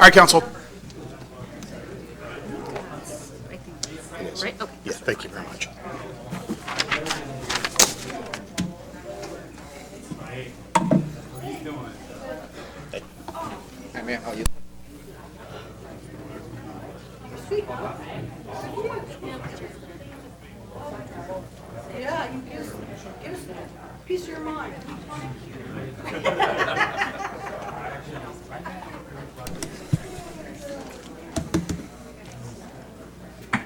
All right, Council. Right? Okay. Yeah, thank you very much. Hi, man. How are you? Yeah, you give us a piece of your mind.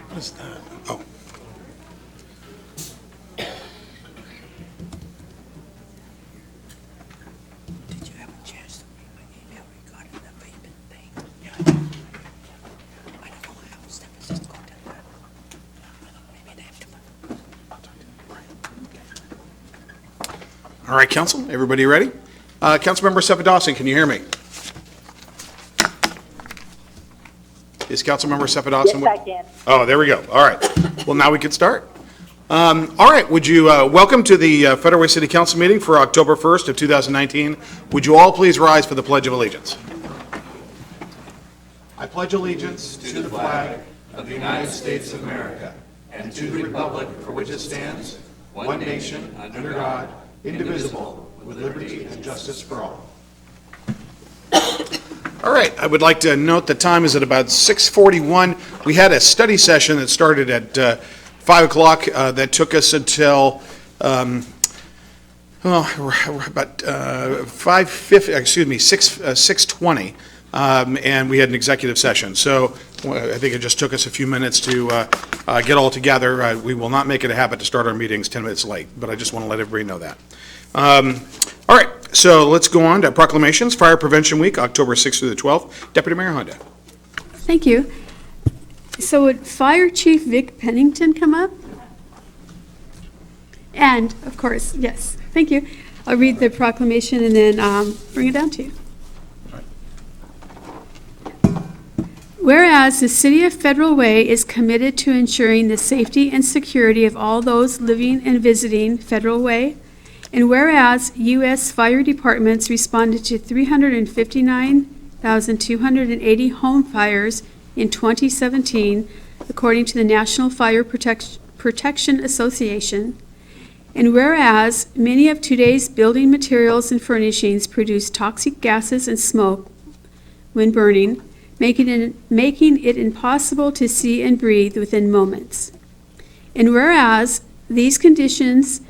What is that? Oh. Did you have a chance to read my email regarding the vaping thing? Yeah. I don't know how to step is just going to that. Maybe they have to. All right, Council, everybody ready? Councilmember Cepheus-Dawson, can you hear me? Is Councilmember Cepheus-Dawson? Yes, I can. Oh, there we go. All right. Well, now we can start. All right, would you welcome to the Federal Way City Council meeting for October 1st of 2019. Would you all please rise for the Pledge of Allegiance? I pledge allegiance to the flag of the United States of America and to the republic for which it stands, one nation, under God, indivisible, with liberty and justice for all. All right, I would like to note the time is at about 6:41. We had a study session that started at 5 o'clock that took us until about 6:20, and we had an executive session. So I think it just took us a few minutes to get all together. We will not make it a habit to start our meetings 10 minutes late, but I just want to let everybody know that. All right, so let's go on to proclamations. Fire Prevention Week, October 6th through the 12th. Deputy Mayor Honda. Thank you. So would Fire Chief Vic Pennington come up? And, of course, yes, thank you. I'll read the proclamation and then bring it down to you. Whereas the City of Federal Way is committed to ensuring the safety and security of all those living and visiting Federal Way, and whereas U.S. fire departments responded to 359,280 home fires in 2017, according to the National Fire Protection Association, and whereas many of today's building materials and furnishings produce toxic gases and smoke when burning, making it impossible to see and breathe within moments. And whereas these conditions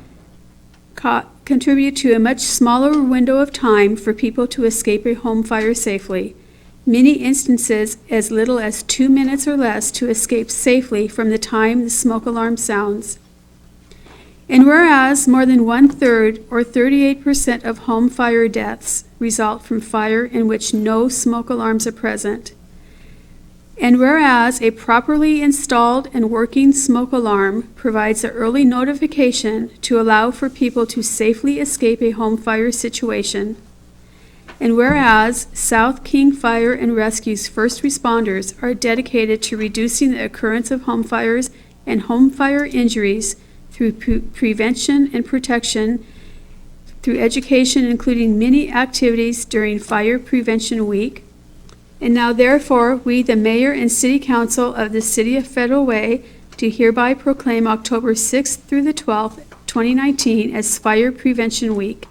contribute to a much smaller window of time for people to escape a home fire safely, many instances as little as 2 minutes or less to escape safely from the time the smoke alarm sounds. And whereas more than 1/3 or 38% of home fire deaths result from fire in which no smoke alarms are present, and whereas a properly installed and working smoke alarm provides an early notification to allow for people to safely escape a home fire situation, and whereas South King Fire and Rescue's first responders are dedicated to reducing the occurrence of home fires and home fire injuries through prevention and protection, through education, including many activities during Fire Prevention Week. And now therefore, we, the Mayor and City Council of the City of Federal Way, do hereby proclaim October 6th through the 12th, 2019 as Fire Prevention Week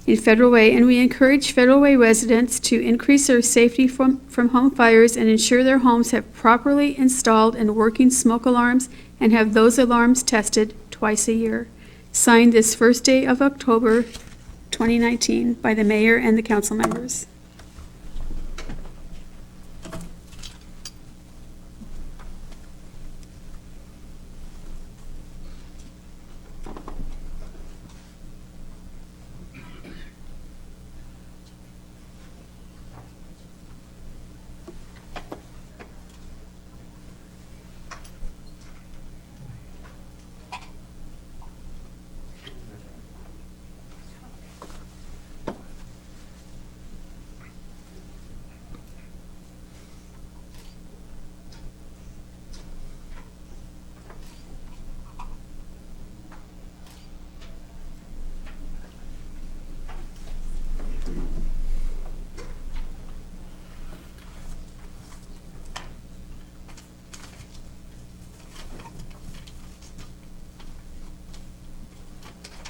in Federal Way, and we encourage Federal Way residents to increase their safety from home fires and ensure their homes have properly installed and working smoke alarms and have those alarms tested twice a year. Signed this first day of October 2019 by the Mayor and the council members.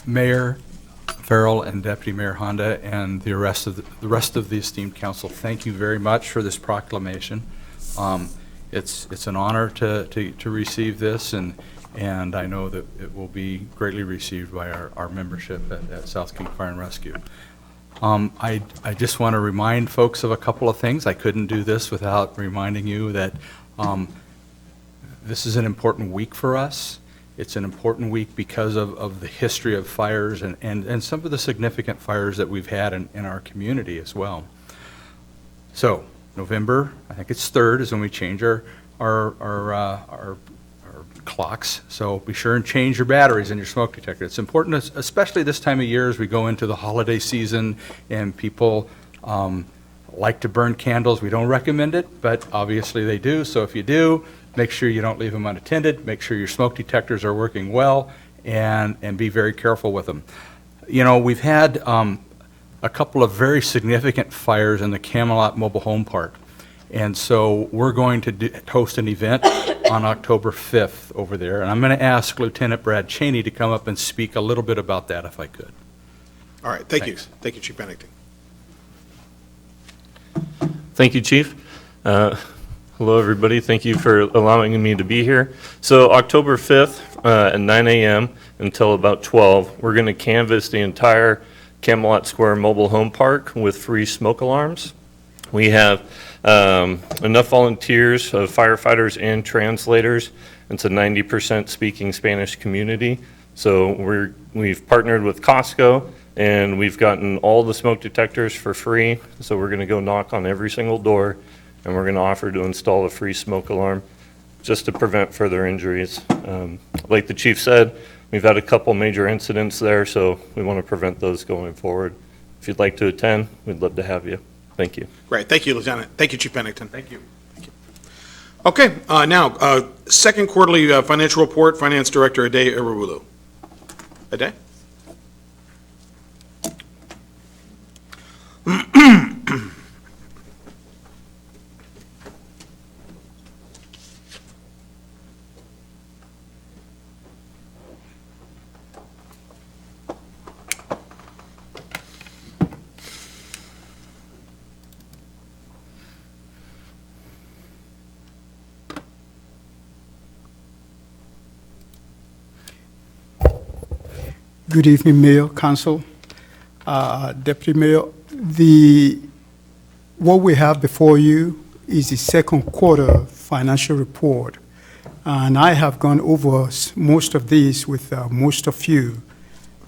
Mayor Farrell and Deputy Mayor Honda and the rest of the esteemed council, thank you very much for this proclamation. It's an honor to receive this, and I know that it will be greatly received by our membership at South King Fire and Rescue. I just want to remind folks of a couple of things. I couldn't do this without reminding you that this is an important week for us. It's an important week because of the history of fires and some of the significant fires that we've had in our community as well. So November, I think it's 3rd, is when we change our clocks. So be sure and change your batteries in your smoke detector. It's important, especially this time of year as we go into the holiday season and people like to burn candles. We don't recommend it, but obviously they do. So if you do, make sure you don't leave them unattended. Make sure your smoke detectors are working well, and be very careful with them. You know, we've had a couple of very significant fires in the Camelot Mobile Home Park. And so we're going to host an event on October 5th over there. And I'm going to ask Lieutenant Brad Cheney to come up and speak a little bit about that if I could. All right, thank you. Thanks. Thank you, Chief Pennington. Thank you, Chief. Hello, everybody. Thank you for allowing me to be here. So October 5th at 9 a.m. until about 12, we're going to canvass the entire Camelot Square Mobile Home Park with free smoke alarms. We have enough volunteers, firefighters and translators. It's a 90% speaking Spanish community. So we've partnered with Costco, and we've gotten all the smoke detectors for free. So we're going to go knock on every single door, and we're going to offer to install a free smoke alarm just to prevent further injuries. Like the chief said, we've had a couple major incidents there, so we want to prevent those going forward. If you'd like to attend, we'd love to have you. Thank you. Great, thank you, Lieutenant. Thank you, Chief Pennington. Thank you. Okay, now, second quarterly financial report, Finance Director Ade Ariwoola. Ade? Good evening, Mayor, Council, Deputy Mayor. What we have before you is the second quarter financial report, and I have gone over most of these with most of you,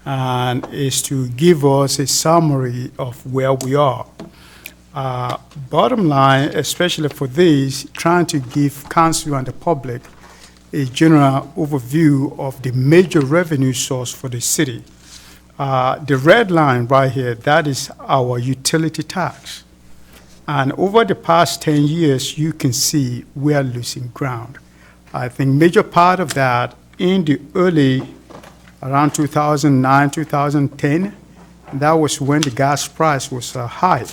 and is to give us a summary of where we are. Bottom line, especially for these, trying to give Council and the public a general overview of the major revenue source for the city. The red line right here, that is our utility tax. And over the past 10 years, you can see we are losing ground. I think major part of that in the around 2009, 2010, that was when the gas price was high.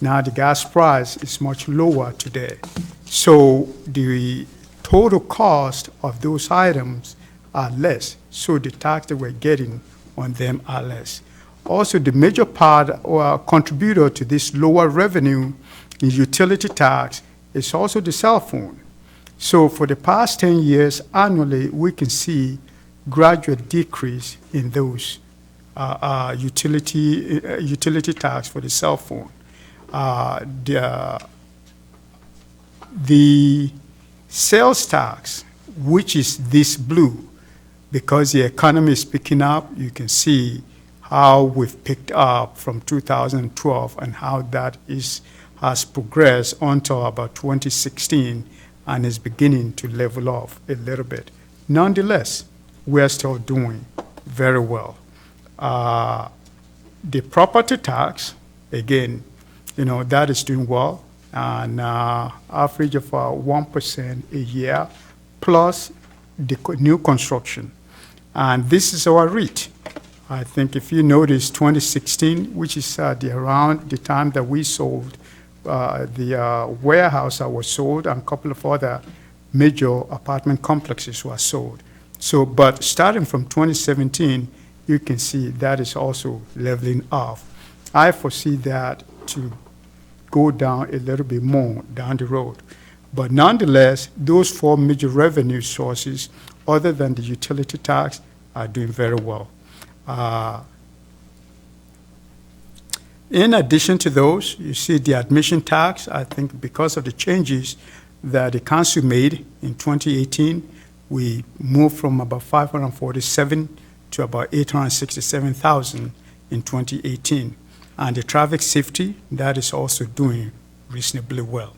Now the gas price is much lower today. So the total cost of those items are less, so the tax that we're getting on them are less. Also, the major part or contributor to this lower revenue in utility tax is also the cell phone. So for the past 10 years, annually, we can see gradual decrease in those utility tax for the cell phone. The sales tax, which is this blue, because the economy is picking up, you can see how we've picked up from 2012 and how that has progressed until about 2016 and is beginning to level off a little bit. Nonetheless, we're still doing very well. The property tax, again, that is doing well, and average of 1% a year, plus the new construction. And this is our rate. I think if you notice 2016, which is around the time that we sold the warehouse that was sold, and a couple of other major apartment complexes were sold. So, but starting from 2017, you can see that is also leveling off. I foresee that to go down a little bit more down the road. But nonetheless, those four major revenue sources, other than the utility tax, are doing very well. In addition to those, you see the admission tax. I think because of the changes that the council made in 2018, we moved from about 547 to about 867,000 in 2018. And the traffic safety, that is also doing reasonably well.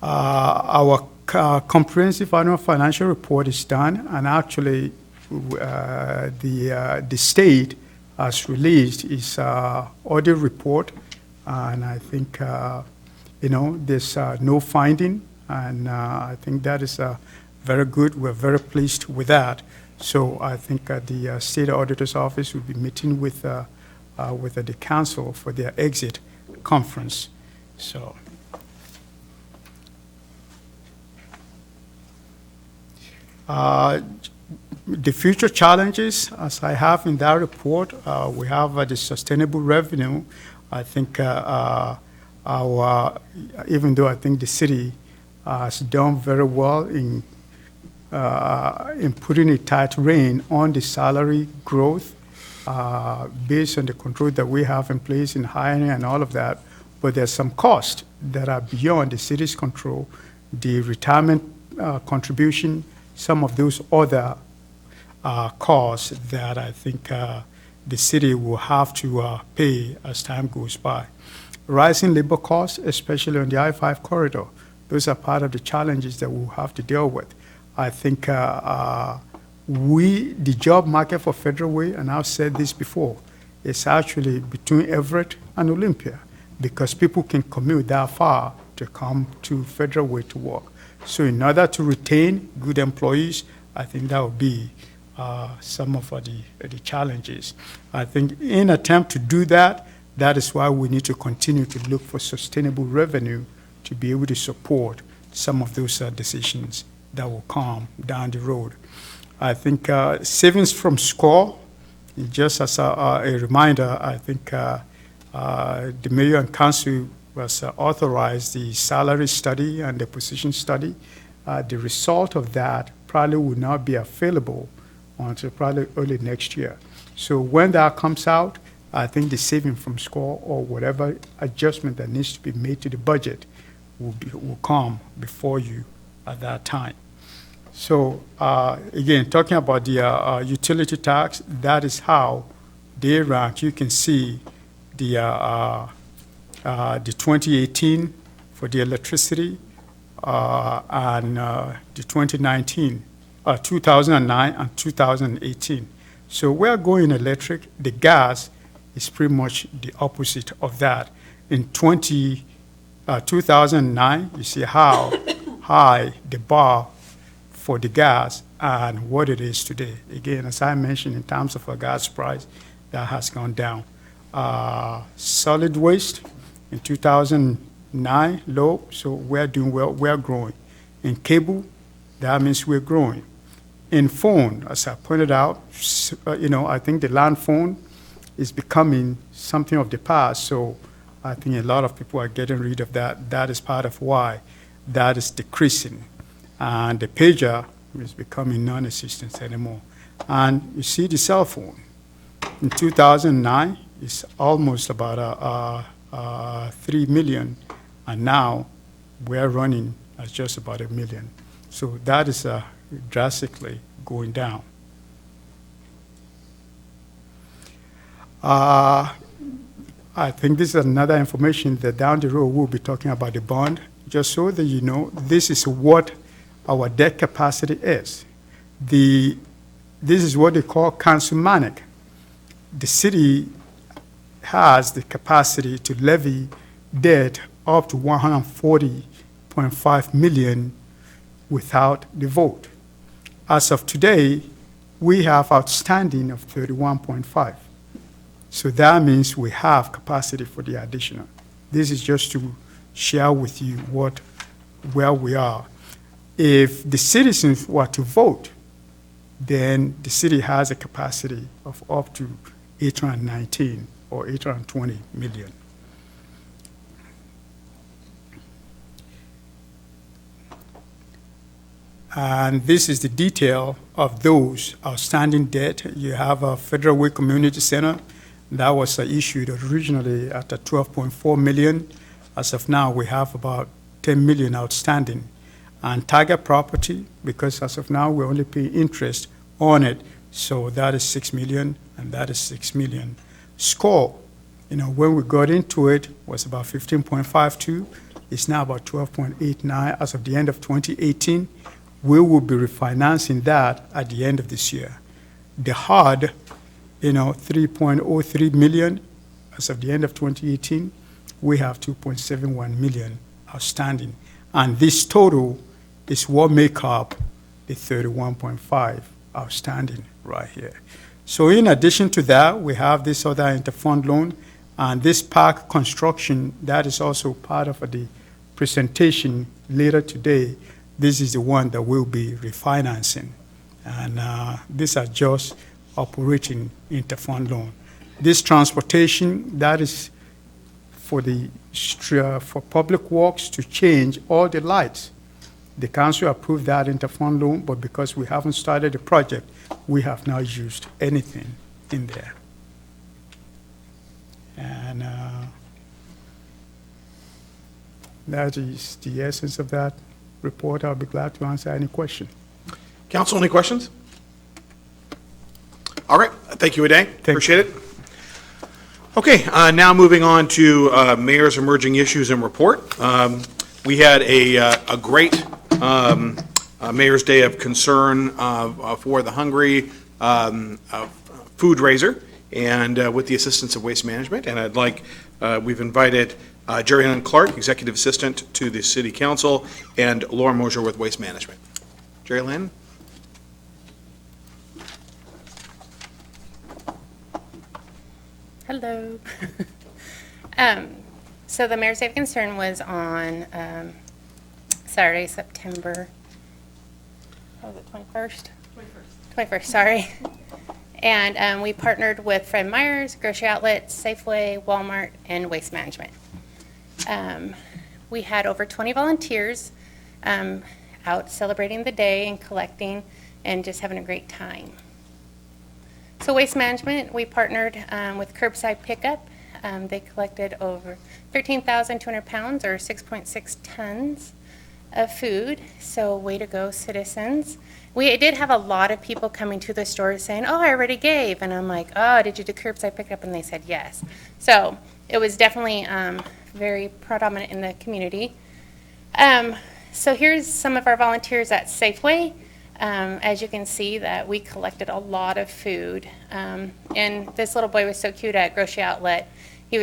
Our comprehensive annual financial report is done, and actually the state has released its audit report, and I think there's no finding, and I think that is very good. We're very pleased with that. So I think the state auditor's office will be meeting with the council for their exit conference. So. The future challenges, as I have in that report, we have the sustainable revenue. I think even though I think the city has done very well in putting a tight rein on the salary growth based on the control that we have in place in hiring and all of that, but there's some costs that are beyond the city's control, the retirement contribution, some of those other costs that I think the city will have to pay as time goes by. Rising labor costs, especially on the I-5 corridor, those are part of the challenges that we'll have to deal with. I think the job market for Federal Way, and I've said this before, is actually between Everett and Olympia, because people can commute that far to come to Federal Way to work. So in order to retain good employees, I think that would be some of the challenges. I think in attempt to do that, that is why we need to continue to look for sustainable revenue to be able to support some of those decisions that will come down the road. I think savings from SCORE, just as a reminder, I think the mayor and council was authorized the salary study and the position study. The result of that probably will not be available until probably early next year. So when that comes out, I think the saving from SCORE or whatever adjustment that needs to be made to the budget will come before you at that time. So again, talking about the utility tax, that is how they rank. You can see the 2018 for the electricity and the 2009 and 2018. So we're going electric. The gas is pretty much the opposite of that. In 2009, you see how high the bar for the gas and what it is today. Again, as I mentioned, in terms of a gas price, that has gone down. Solid waste in 2009, low, so we're doing well, we're growing. In cable, that means we're growing. In phone, as I pointed out, I think the land phone is becoming something of the past, so I think a lot of people are getting rid of that. That is part of why that is decreasing. And the pager is becoming non-existent anymore. And you see the cell phone. In 2009, it's almost about 3 million, and now we're running at just about 1 million. So that is drastically going down. I think this is another information that down the road we'll be talking about the bond. Just so that you know, this is what our debt capacity is. This is what they call councilmanic. The city has the capacity to levy debt up to 140.5 million without the vote. As of today, we have outstanding of 31.5. So that means we have capacity for the additional. This is just to share with you where we are. If the citizens were to vote then the city has a capacity of up to 819 or 820 million. And this is the detail of those outstanding debt. You have a Federal Way Community Center that was issued originally at 12.4 million. As of now, we have about 10 million outstanding. And Tiger Property, because as of now, we only pay interest on it, so that is 6 million, and that is 6 million. SCORE, when we got into it, was about 15.52. It's now about 12.89 as of the end of 2018. We will be refinancing that at the end of this year. The HUD, 3.03 million as of the end of 2018. We have 2.71 million outstanding. And this total is what make up the 31.5 outstanding right here. So in addition to that, we have this other interfund loan, and this park construction, that is also part of the presentation later today. This is the one that we'll be refinancing. And these are just operating interfund loan. This transportation, that is for public works to change all the lights. The council approved that interfund loan, but because we haven't started the project, we have not used anything in there. And that is the essence of that report. I'll be glad to answer any question. Council, any questions? All right, thank you, Uday. Appreciate it. Okay, now moving on to Mayor's Emerging Issues and Report. We had a great Mayor's Day of Concern for the Hungry food raiser, and with the assistance of Waste Management. And we've invited Jeri Clark, Executive Assistant to the City Council, and Laura Moser with Waste Management. Jeri Lynn? Hello. So the Mayor's Day of Concern was on Saturday, September, what was it, 21st? 21st, sorry. And we partnered with Fred Meyer's, Grocery Outlet, Safeway, Walmart, and Waste Management. We had over 20 volunteers out celebrating the day and collecting and just having a great time. So Waste Management, we partnered with Curbside Pickup. They collected over 13,200 pounds or 6.6 tons of food. So way to go, citizens. We did have a lot of people coming to the store saying, oh, I already gave. And I'm like, oh, did you do Curbside Pickup? And they said yes. So it was definitely very predominant in the community. So here's some of our volunteers at Safeway. As you can see that we collected a lot of food. And this little boy was so cute at Grocery Outlet. He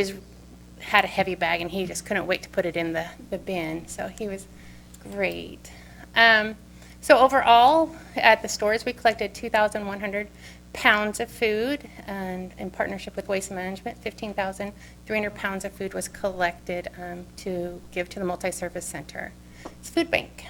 had a heavy bag and he just couldn't wait to put it in the bin. So he was great. So overall at the stores we collected 2,100 pounds of food, and in partnership with Waste Management 15,300 pounds of food was collected to give to the multi-service center. It's food bank.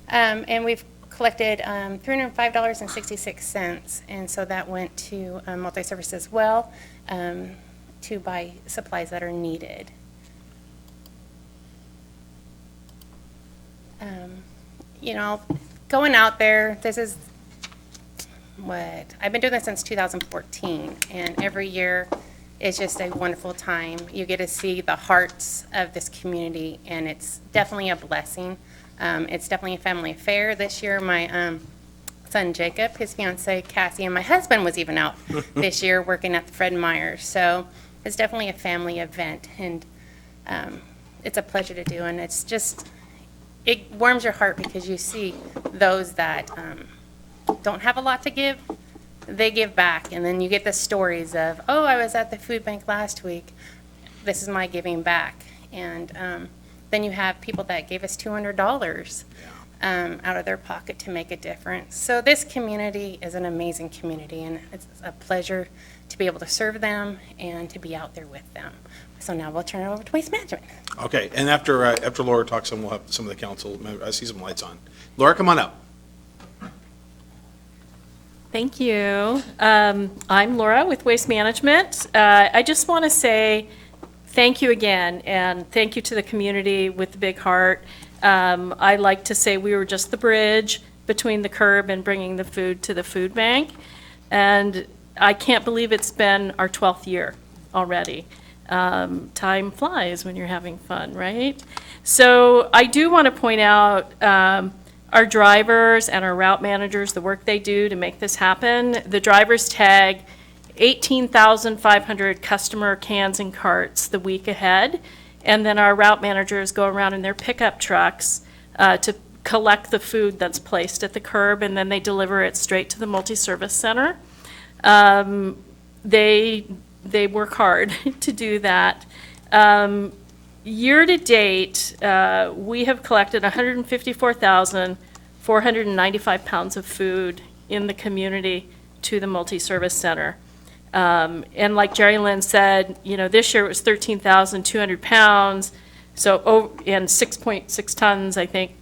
And we've collected $305.66, and so that went to multi-service as well to buy supplies that are needed. Going out there, this is I've been doing this since 2014, and every year is just a wonderful time. You get to see the hearts of this community, and it's definitely a blessing. It's definitely a family affair. This year, my son Jacob, his fiancee Cassie, and my husband was even out this year working at the Fred Meyer's. So it's definitely a family event, and it's a pleasure to do. And it's just, it warms your heart because you see those that don't have a lot to give, they give back. And then you get the stories of, oh, I was at the food bank last week. This is my giving back. And then you have people that gave us $200 out of their pocket to make a difference. So this community is an amazing community, and it's a pleasure to be able to serve them and to be out there with them. So now we'll turn it over to Waste Management. Okay, and after Laura talks, we'll have some of the council. I see some lights on. Laura, come on up. Thank you. I'm Laura with Waste Management. I just want to say thank you again, and thank you to the community with the big heart. I like to say we were just the bridge between the curb and bringing the food to the food bank. And I can't believe it's been our 12th year already. Time flies when you're having fun, right? So I do want to point out our drivers and our route managers, the work they do to make this happen. The drivers tag 18,500 customer cans and carts the week ahead, and then our route managers go around in their pickup trucks to collect the food that's placed at the curb, and then they deliver it straight to the multi-service center. They work hard to do that. Year to date, we have collected 154,495 pounds of food in the community to the multi-service center. And like Jeri Lynn said, this year it was 13,200 pounds, and 6.6 tons, I think.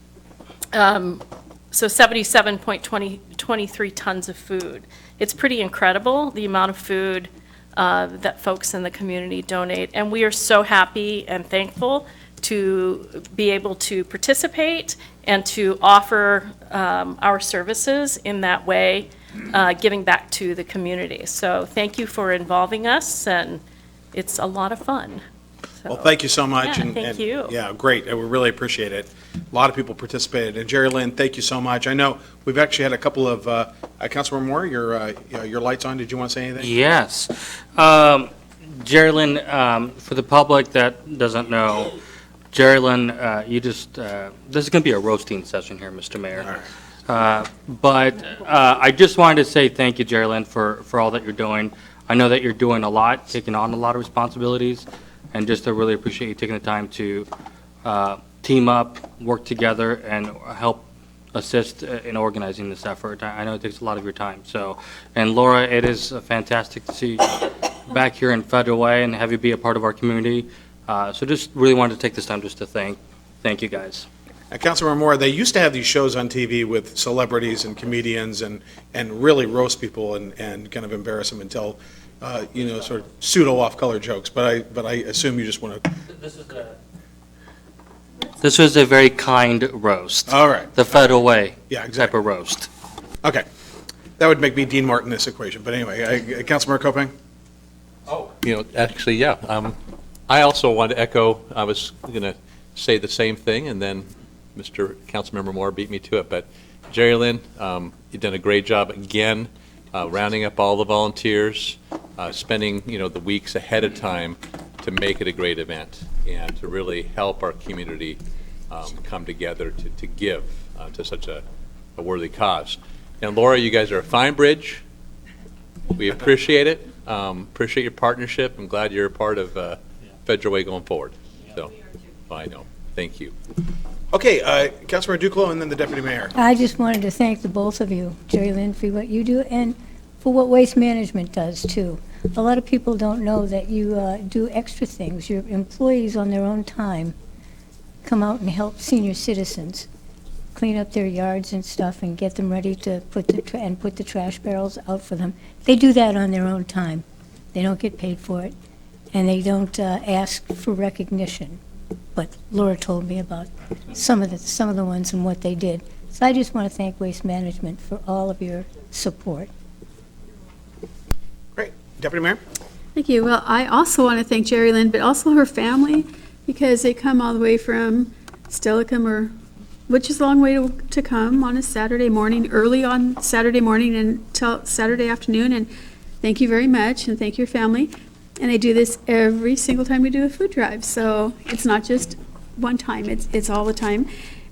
So 77.23 tons of food. It's pretty incredible, the amount of food that folks in the community donate. And we are so happy and thankful to be able to participate and to offer our services in that way, giving back to the community. So thank you for involving us, and it's a lot of fun. So, Well, thank you so much. Yeah, thank you. Yeah, great. We really appreciate it. A lot of people participated. And Jeri Lynn, thank you so much. I know we've actually had a couple of, Councilmember Moore, your light's on. Did you want to say anything? Yes. Jeri Lynn, for the public that doesn't know, Jeri Lynn, this is going to be a roasting session here, Mr. Mayor. But I just wanted to say thank you, Jeri Lynn, for all that you're doing. I know that you're doing a lot, taking on a lot of responsibilities, and just to really appreciate you taking the time to team up, work together, and help assist in organizing this effort. I know it takes a lot of your time. So, and Laura, it is fantastic to see you back here in Federal Way and have you be a part of our community. So just really wanted to take this time just to thank you guys. Councilmember Moore, they used to have these shows on TV with celebrities and comedians and really roast people and kind of embarrass them and tell, sort of pseudo off-color jokes. But I assume you just want to. This was a very kind roast. All right. The Federal Way Yeah, exactly. type of roast. Okay. That would make me Dean Martin in this equation. But anyway, Councilmember Kopang? Actually, yeah. I also want to echo, I was going to say the same thing, and then Mr. Councilmember Moore beat me to it. But Jeri Lynn, you've done a great job again, rounding up all the volunteers, spending, the weeks ahead of time to make it a great event and to really help our community come together to give to such a worthy cause. And Laura, you guys are a fine bridge. We appreciate it. Appreciate your partnership. I'm glad you're a part of Federal Way going forward. So, I know. Thank you. Okay, Councilmember Duclos and then the Deputy Mayor. I just wanted to thank the both of you, Jeri Lynn, for what you do and for what Waste Management does, too. A lot of people don't know that you do extra things. Your employees on their own time come out and help senior citizens clean up their yards and stuff and get them ready to put the trash barrels out for them. They do that on their own time. They don't get paid for it, and they don't ask for recognition. But Laura told me about some of the ones and what they did. So I just want to thank Waste Management for all of your support. Great. Deputy Mayor? Thank you. Well, I also want to thank Jeri Lynn, but also her family, because they come all the way from Steilacoom, which is a long way to come on a Saturday morning, early on Saturday morning until Saturday afternoon. And thank you very much, and thank your family. And they do this every single time we do a food drive. So it's not just one time, it's all the time.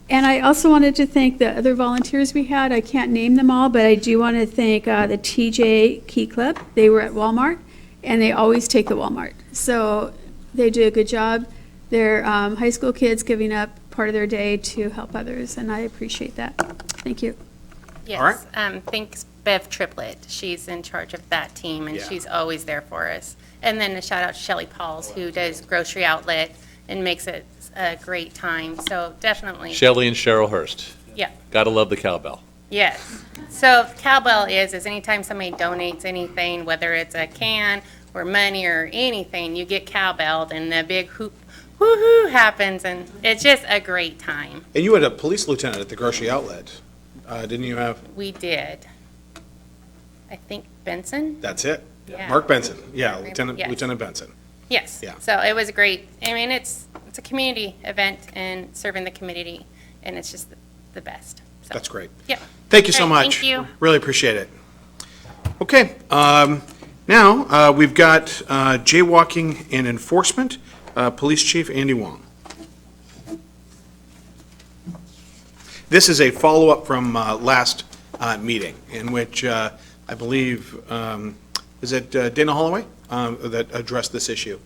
And I also wanted to thank the other volunteers we had. I can't name them all, but I do want to thank the TJ Key Club. They were at Walmart, and they always take the Walmart. So they do a good job. They're high school kids giving up part of their day to help others, and I appreciate that. Thank you. Yes. All right. Thanks, Bev Triplett. She's in charge of that team, and Yeah. she's always there for us. And then a shout out to Shelley Pauls, who does grocery outlet and makes it a great time. So definitely. Shelley and Cheryl Hurst. Yeah. Gotta love the cowbell. Yes. So cowbell is anytime somebody donates anything, whether it's a can or money or anything, you get cowbelled and the big hoop, woo-hoo happens, and it's just a great time. And you had a police lieutenant at the grocery outlet, didn't you have? We did. I think Benson? That's it. Yeah. Mark Benson, yeah, Yes. Lieutenant Benson. Yes. Yeah. So it was great. I mean, it's a community event and serving the community, and it's just the best. So, That's great. yeah. Thank you so All right, much. thank you. Really appreciate it. Okay, now, we've got Jaywalking and Enforcement, Police Chief Andy Hwang. This is a follow-up from last meeting, in which I believe, is it Dana Holloway that addressed this issue?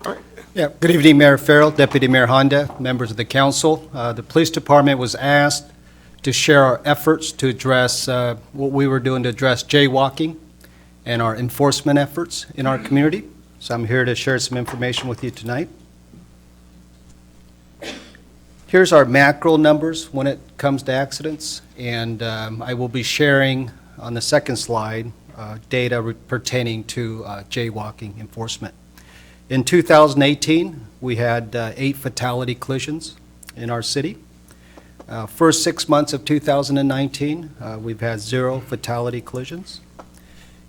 All right. Yeah, good evening, Mayor Farrell, Deputy Mayor Honda, members of the council. The police department was asked to share our efforts to address what we were doing to address jaywalking and our enforcement efforts in our community. So I'm here to share some information with you tonight. Here's our macro numbers when it comes to accidents, and I will be sharing on the second slide data pertaining to jaywalking enforcement. In 2018, we had 8 fatality collisions in our city. First 6 months of 2019, we've had 0 fatality collisions.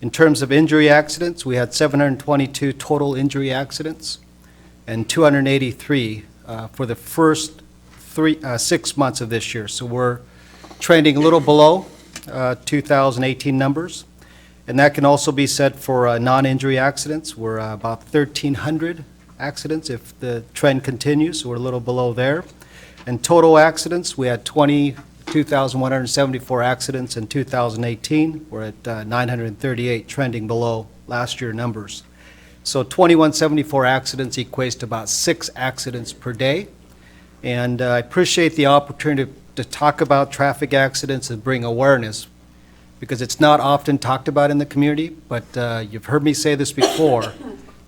In terms of injury accidents, we had 722 total injury accidents and 283 for the first 6 months of this year. So we're trending a little below 2018 numbers. And that can also be said for non-injury accidents. We're about 1,300 accidents if the trend continues, so we're a little below there. And total accidents, we had 22,174 accidents in 2018. We're at 938, trending below last year numbers. So 2,174 accidents equates to about 6 accidents per day. And I appreciate the opportunity to talk about traffic accidents and bring awareness, because it's not often talked about in the community, but you've heard me say this before.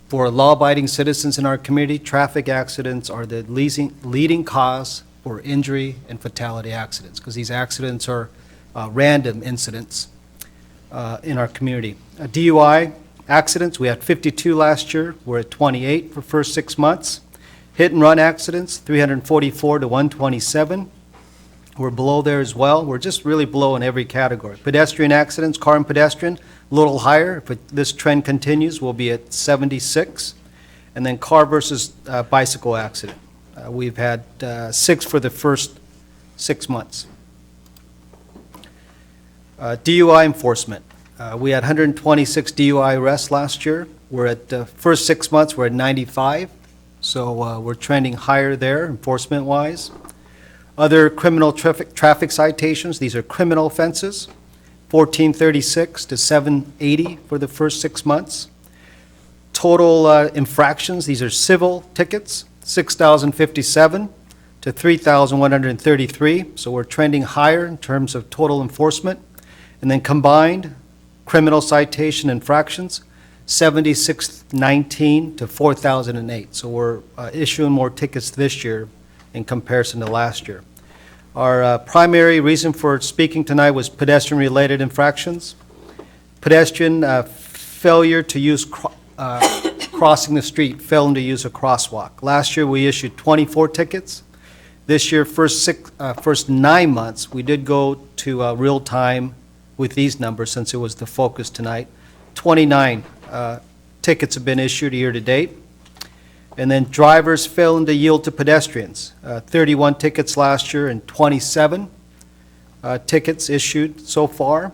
For law-abiding citizens in our community, traffic accidents are the leading cause for injury and fatality accidents, because these accidents are random incidents in our community. DUI accidents, we had 52 last year. We're at 28 for first 6 months. Hit and run accidents, 344 to 127. We're below there as well. We're just really below in every category. Pedestrian accidents, car and pedestrian, a little higher. If this trend continues, we'll be at 76. And then car versus bicycle accident. We've had 6 for the first 6 months. DUI enforcement. We had 126 DUI arrests last year. We're at the first 6 months, we're at 95. So we're trending higher there, enforcement-wise. Other criminal traffic citations, these are criminal offenses, 1436 to 780 for the first 6 months. Total infractions, these are civil tickets, 6,057 to 3,133. So we're trending higher in terms of total enforcement. And then combined criminal citation infractions, 7,619 to 4,008. So we're issuing more tickets this year in comparison to last year. Our primary reason for speaking tonight was pedestrian-related infractions. Pedestrian failure to use crossing the street, failing to use a crosswalk. Last year, we issued 24 tickets. This year, first 9 months, we did go to real time with these numbers since it was the focus tonight. 29 tickets have been issued year to date. And then drivers failing to yield to pedestrians. 31 tickets last year and 27 tickets issued so far.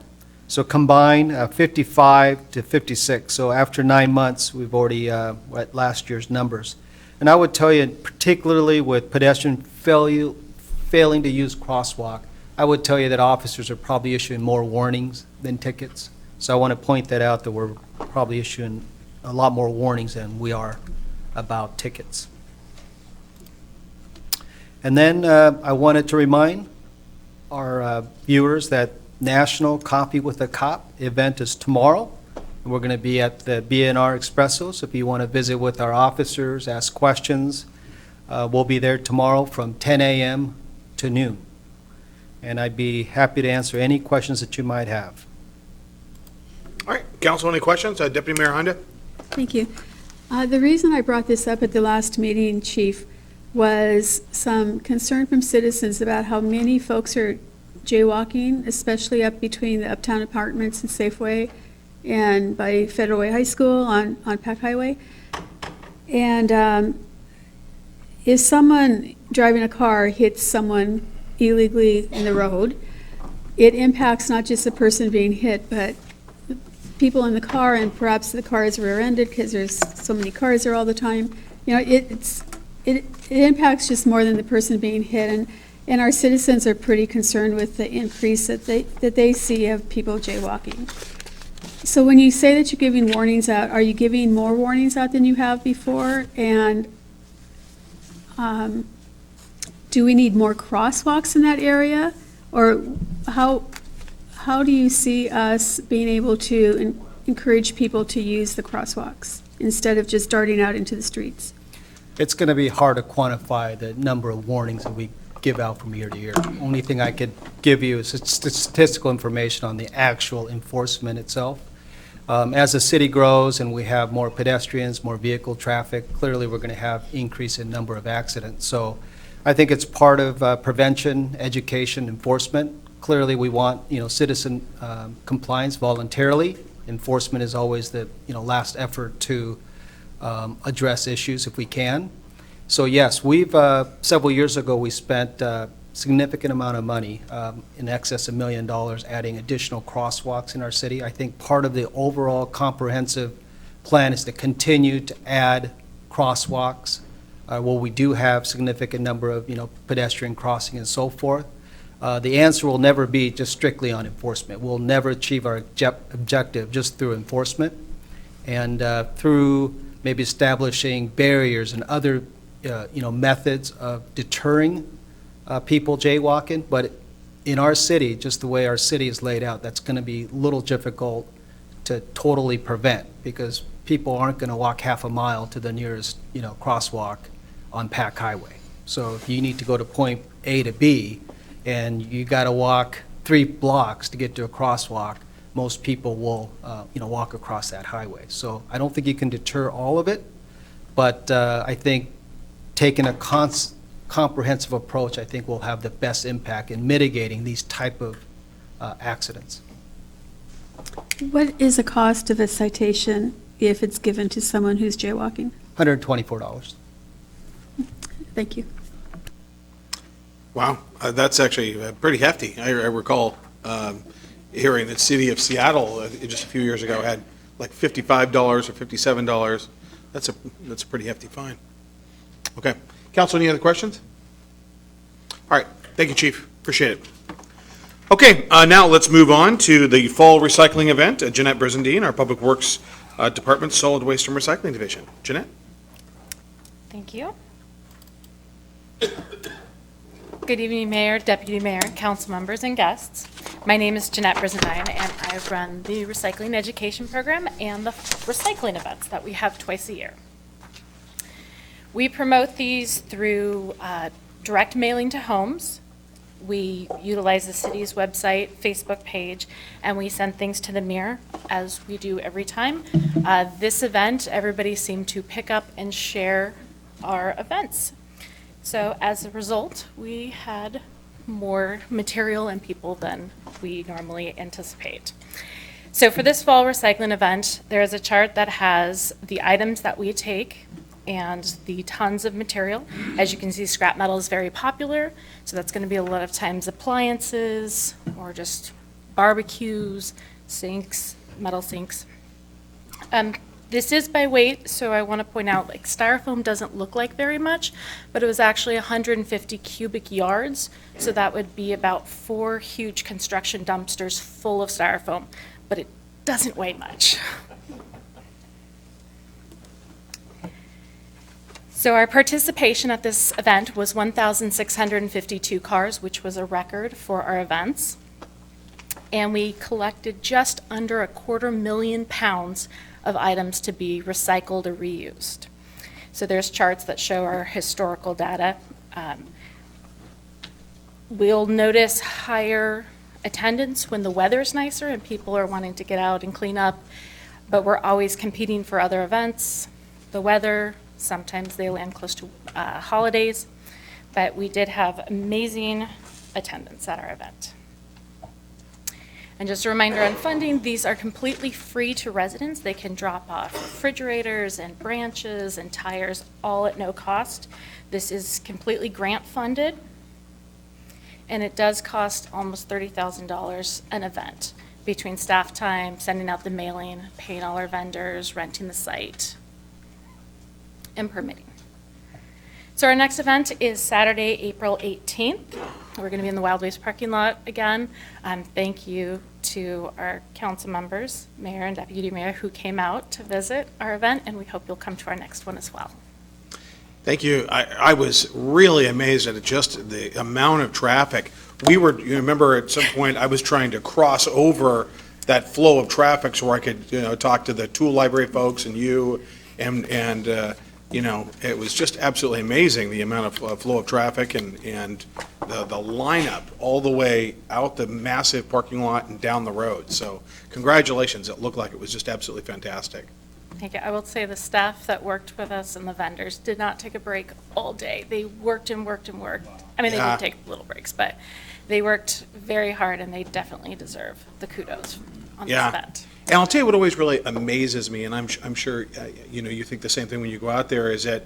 So combined, 55 to 56. So after 9 months, we've already at last year's numbers. And I would tell you, particularly with pedestrian failing to use crosswalk, I would tell you that officers are probably issuing more warnings than tickets. So I want to point that out, that we're probably issuing a lot more warnings than we are about tickets. And then I wanted to remind our viewers that National Coffee with a Cop event is tomorrow. And we're going to be at the BNR Espresso, so if you want to visit with our officers, ask questions, we'll be there tomorrow from 10 a.m. to noon. and I'd be happy to answer any questions that you might have. All right, council, any questions? Deputy Mayor Honda? Thank you. The reason I brought this up at the last meeting, Chief, was some concern from citizens about how many folks are jaywalking, especially up between the Uptown Apartments and Safeway and by Federal Way High School on Pack Highway. And if someone driving a car hits someone illegally in the road, it impacts not just the person being hit, but people in the car, and perhaps the car is rear-ended because there's so many cars there all the time. You know, it impacts just more than the person being hit, and our citizens are pretty concerned with the increase that they see of people jaywalking. So when you say that you're giving warnings out, are you giving more warnings out than you have before? And do we need more crosswalks in that area? Or how do you see us being able to encourage people to use the crosswalks instead of just darting out into the streets? It's going to be hard to quantify the number of warnings that we give out from year to year. Only thing I could give you is statistical information on the actual enforcement itself. As the city grows and we have more pedestrians, more vehicle traffic, clearly we're going to have increase in number of accidents. So I think it's part of prevention, education, enforcement. Clearly we want, citizen compliance voluntarily. Enforcement is always the, last effort to address issues if we can. So yes, we've, several years ago, we spent a significant amount of money, in excess of $1 million, adding additional crosswalks in our city. I think part of the overall comprehensive plan is to continue to add crosswalks where we do have significant number of, pedestrian crossing and so forth. The answer will never be just strictly on enforcement. We'll never achieve our objective just through enforcement and through maybe establishing barriers and other methods of deterring people jaywalking. But in our city, just the way our city is laid out, that's going to be a little difficult to totally prevent because people aren't going to walk half a mile to the nearest crosswalk on Pack Highway. So if you need to go to point A to B and you got to walk 3 blocks to get to a crosswalk, most people will walk across that highway. So I don't think you can deter all of it, but I think taking a comprehensive approach, I think will have the best impact in mitigating these type of accidents. What is the cost of a citation if it's given to someone who's jaywalking? $124. Thank you. Wow, that's actually pretty hefty. I recall hearing that city of Seattle just a few years ago had like $55 or $57. That's a pretty hefty fine. Okay, council, any other questions? All right, thank you, Chief. Appreciate it. Okay, now let's move on to the fall recycling event. Jeanette Brizendine, our Public Works Department Solid Waste and Recycling Division. Jeanette? Thank you. Good evening, Mayor, Deputy Mayor, council members, and guests. My name is Jeanette Brizendine, and I run the Recycling Education Program and the recycling events that we have twice a year. We promote these through direct mailing to homes. We utilize the city's website, Facebook page, and we send things to the mayor, as we do every time. This event, everybody seemed to pick up and share our events. So as a result, we had more material and people than we normally anticipate. So for this fall recycling event, there is a chart that has the items that we take and the tons of material. As you can see, scrap metal is very popular, so that's going to be a lot of times appliances or just barbecues, sinks, metal sinks. This is by weight, so I want to point out, like, styrofoam doesn't look like very much, but it was actually 150 cubic yards, so that would be about 4 huge construction dumpsters full of styrofoam, but it doesn't weigh much. So our participation at this event was 1,652 cars, which was a record for our events. And we collected just under 250,000 pounds of items to be recycled or reused. So there's charts that show our historical data. We'll notice higher attendance when the weather's nicer and people are wanting to get out and clean up, but we're always competing for other events. The weather, sometimes they land close to holidays, but we did have amazing attendance at our event. And just a reminder on funding, these are completely free to residents. They can drop off refrigerators and branches and tires, all at no cost. This is completely grant funded, and it does cost almost $30,000 an event between staff time, sending out the mailing, paying all our vendors, renting the site, and permitting. So our next event is Saturday, April 18th. We're going to be in the Wild Waste parking lot again. Thank you to our council members, mayor and deputy mayor, who came out to visit our event, and we hope you'll come to our next one as well. Thank you. I was really amazed at just the amount of traffic. You remember at some point, I was trying to cross over that flow of traffic so I could, talk to the tool library folks and you, and it was just absolutely amazing, the amount of flow of traffic and the lineup all the way out the massive parking lot and down the road. So congratulations. It looked like it was just absolutely fantastic. Thank you. I will say the staff that worked with us and the vendors did not take a break all day. They worked and worked and worked. I mean, they Yeah. did take little breaks, but they worked very hard, and they definitely deserve the kudos on this Yeah. event. And I'll tell you what always really amazes me, and I'm sure, you think the same thing when you go out there, is that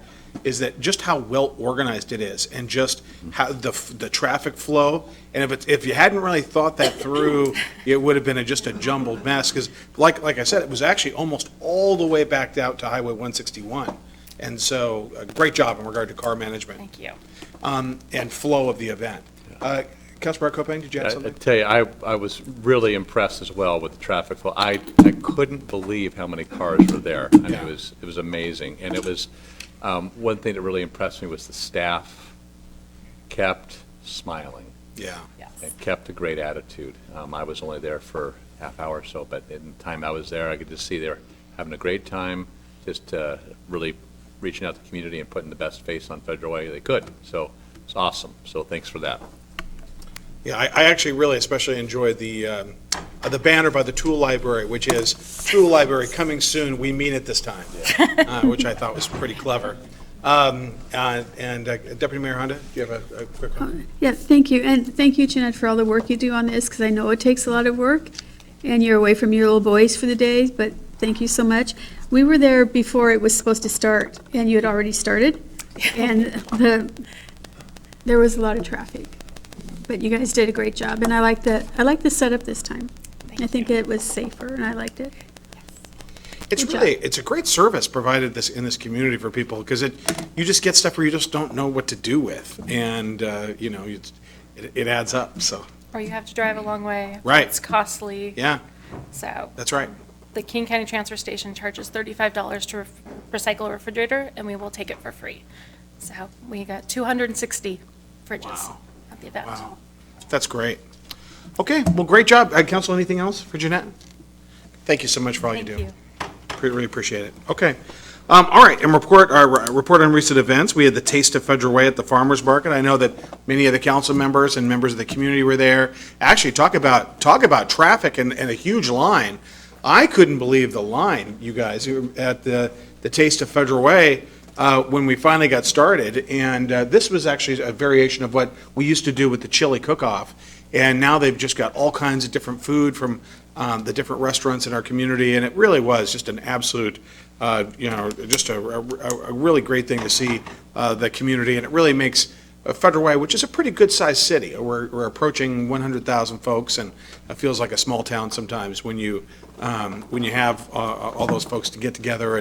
just how well organized it is, and just how the traffic flow. And if you hadn't really thought that through, it would have been just a jumbled mess. Because like I said, it was actually almost all the way back out to Highway 161. And so, great job in regard to car management. Thank you. And flow of the event. Councilmember Copang, did you have I something? tell you, I was really impressed as well with the traffic flow. I couldn't believe how many cars were there. I mean, Yeah. it was amazing. And it was, one thing that really impressed me was the staff kept smiling Yeah. Yes. and kept a great attitude. I was only there for half hour or so, but in the time I was there, I could just see they were having a great time, just really reaching out to the community and putting the best face on Federal Way they could. So it's awesome. So thanks for that. Yeah, I actually really especially enjoyed the banner by the Tool Library, which is Tool Library coming soon, we mean it this time, which I thought was pretty clever. Deputy Mayor Honda, do you have a quick comment? Yeah, thank you. And thank you, Jeanette, for all the work you do on this, because I know it takes a lot of work, and you're away from your little boys for the day, but thank you so much. We were there before it was supposed to start, and you had already started, and there was a lot of traffic. But you guys did a great job, and I like the setup this time. I think it was safer, and I liked it. It's a great service provided in this community for people, because you just get stuff where you just don't know what to do with, and, it adds up, so, Or you have to drive a long way. Right. It's costly. yeah, So that's right. the King County Transfer Station charges $35 to recycle a refrigerator, and we will take it for free. So we got 260 fridges Wow. at the event. Wow, that's great. Okay, well, great job. Council, anything else for Jeanette? Thank you so much for all you do. Thank you. Really appreciate it. Okay. All right, and report on recent events. We had the Taste of Federal Way at the Farmers Market. I know that many of the council members and members of the community were there. Actually, talk about traffic and a huge line. I couldn't believe the line, you guys, at the Taste of Federal Way when we finally got started. And this was actually a variation of what we used to do with the chili cook-off. And now they've just got all kinds of different food from the different restaurants in our community, and it really was just an absolute, just a really great thing to see the community, and it really makes Federal Way, which is a pretty good-sized city. We're approaching 100,000 folks, and it feels like a small town sometimes when you have all those folks to get together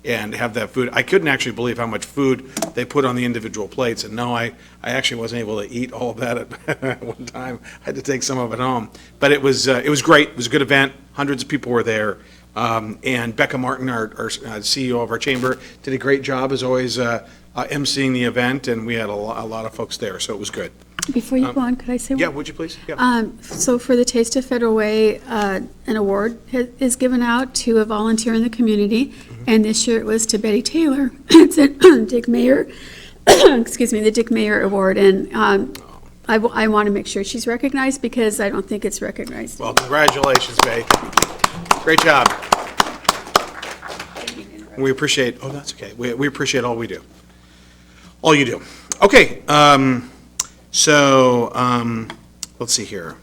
and have that food. I couldn't actually believe how much food they put on the individual plates, and no, I actually wasn't able to eat all of that at one time. I had to take some of it home. But it was great. It was a good event. Hundreds of people were there. And Becca Martin, our CEO of our chamber, did a great job, as always, emceeing the event, and we had a lot of folks there, so it was good. Before you go on, could I say one? Yeah, would you please? Yeah. So for the Taste of Federal Way, an award is given out to a volunteer in the community, and this year it was to Betty Taylor. It's a Dick Mayer, excuse me, the Dick Mayer Award, and I want to make sure she's recognized because I don't think it's recognized. Well, congratulations, Bay. Great job. We appreciate, oh, that's okay. We appreciate all we do. All you do. Okay, let's see here.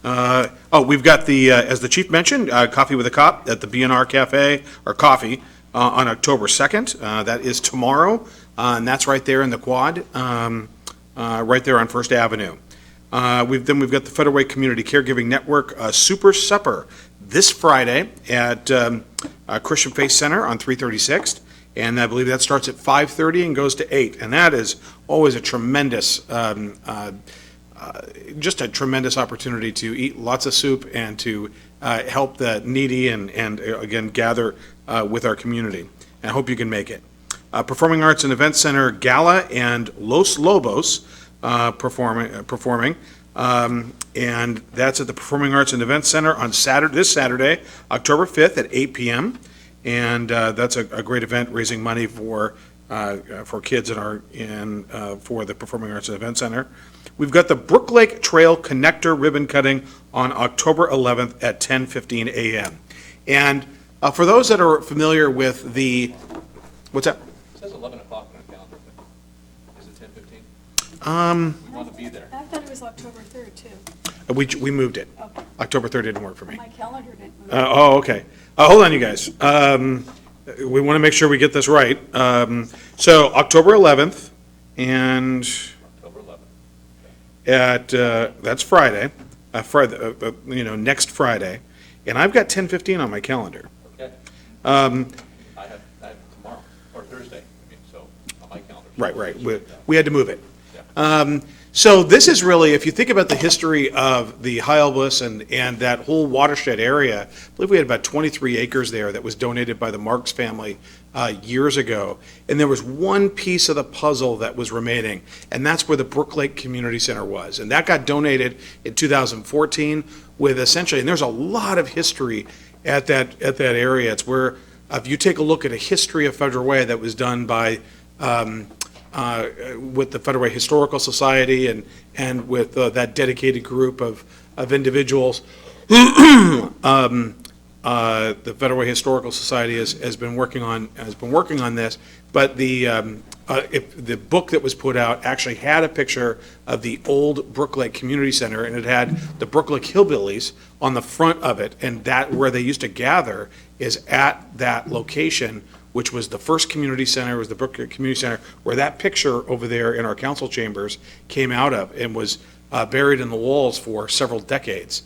We've got the, as the chief mentioned, Coffee with a Cop at the B&R Cafe, or Coffee, on October 2nd. That is tomorrow, and that's right there in the quad, right there on First Avenue. We've got the Federal Way Community Caregiving Network Super Supper this Friday at Christian Faith Center on 336th, and I believe that starts at 5:30 and goes to 8, and that is always a tremendous, just a tremendous opportunity to eat lots of soup and to help the needy and again, gather with our community. And I hope you can make it. Performing Arts and Events Center Gala and Los Lobos performing. And that's at the Performing Arts and Events Center on this Saturday, October 5th at 8 p.m. And that's a great event raising money for kids for the Performing Arts and Events Center. We've got the Brook Lake Trail Connector ribbon cutting on October 11th at 10:15 a.m. And for those that are familiar with what's that? It says 11 o'clock on the calendar. Is it 10:15? You want to be there. I thought it was October 3rd, too. We moved it. Okay. October 3rd didn't work for me. My calendar didn't move. Okay. Hold on, you guys. We want to make sure we get this right. So October 11th and October 11th. that's Friday, next Friday, and I've got 10:15 on my calendar. Okay. I have tomorrow, or Thursday, so on my calendar. Right. We had to move it. So this is really, if you think about the history of the Hwang and that whole watershed area, I believe we had about 23 acres there that was donated by the Marks family years ago. And there was one piece of the puzzle that was remaining, and that's where the Brook Lake Community Center was. And that got donated in 2014 with essentially, and there's a lot of history at that area. It's where, if you take a look at a history of Federal Way that was done by with the Federal Way Historical Society and with that dedicated group of individuals. The Federal Way Historical Society has been working on this, but the book that was put out actually had a picture of the old Brook Lake Community Center, and it had the Brook Lake Hillbillies on the front of it, and that where they used to gather is at that location, which was the first community center, was the Brook Lake Community Center, where that picture over there in our council chambers came out of and was buried in the walls for several decades,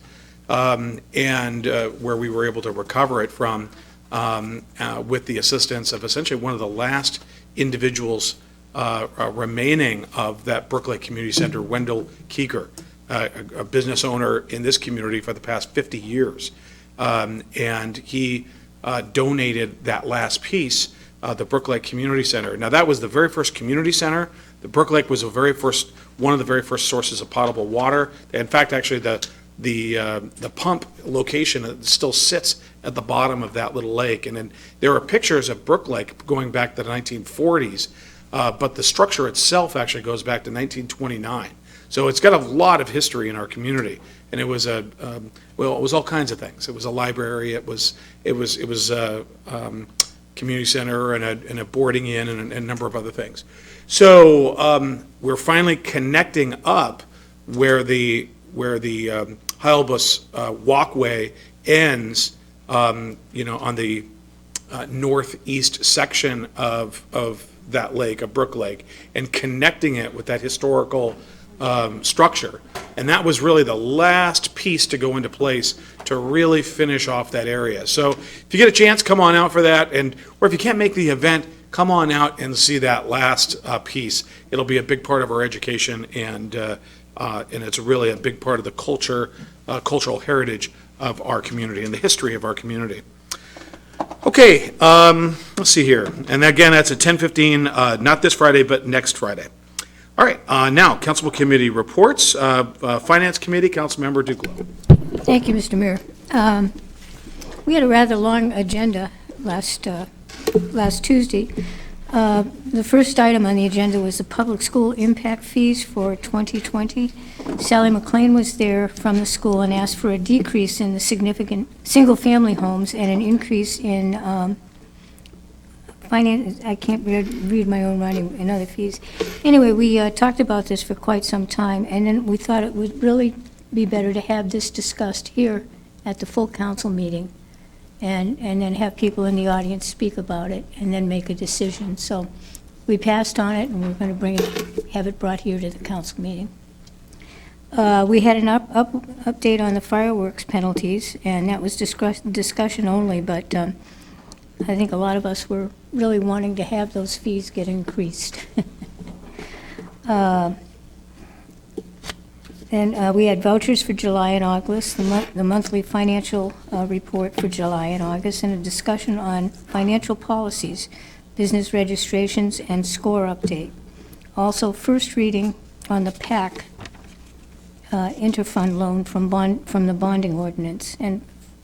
and where we were able to recover it from with the assistance of essentially one of the last individuals remaining of that Brook Lake Community Center, Wendell Keeker, a business owner in this community for the past 50 years. And he donated that last piece, the Brook Lake Community Center. Now, that was the very first community center. The Brook Lake was one of the very first sources of potable water. In fact, actually, the pump location still sits at the bottom of that little lake. And then there are pictures of Brook Lake going back to the 1940s, but the structure itself actually goes back to 1929. So it's got a lot of history in our community. And it was it was all kinds of things. It was a library. It was a community center and a boarding inn and a number of other things. So we're finally connecting up where the Hwang walkway ends, on the northeast section of that lake, of Brook Lake, and connecting it with that historical structure. And that was really the last piece to go into place to really finish off that area. So if you get a chance, come on out for that, or if you can't make the event, come on out and see that last piece. It'll be a big part of our education, and it's really a big part of the cultural heritage of our community and the history of our community. Okay, let's see here. And again, that's at 10:15, not this Friday, but next Friday. All right, now, council committee reports. Finance Committee, Councilmember Duclos. Thank you, Mr. Mayor. We had a rather long agenda last Tuesday. The first item on the agenda was the public school impact fees for 2020. Sally McLean was there from the school and asked for a decrease in the significant single-family homes and an increase in finance. I can't read my own writing, and other fees. Anyway, we talked about this for quite some time, and then we thought it would really be better to have this discussed here at the full council meeting, and then have people in the audience speak about it, and then make a decision. So we passed on it, and we're going to have it brought here to the council meeting. We had an update on the fireworks penalties, and that was discussion only, but I think a lot of us were really wanting to have those fees get increased. And we had vouchers for July and August, the monthly financial report for July and August, and a discussion on financial policies, business registrations, and score update. Also, first reading on the PAC interfund loan from the bonding ordinance. And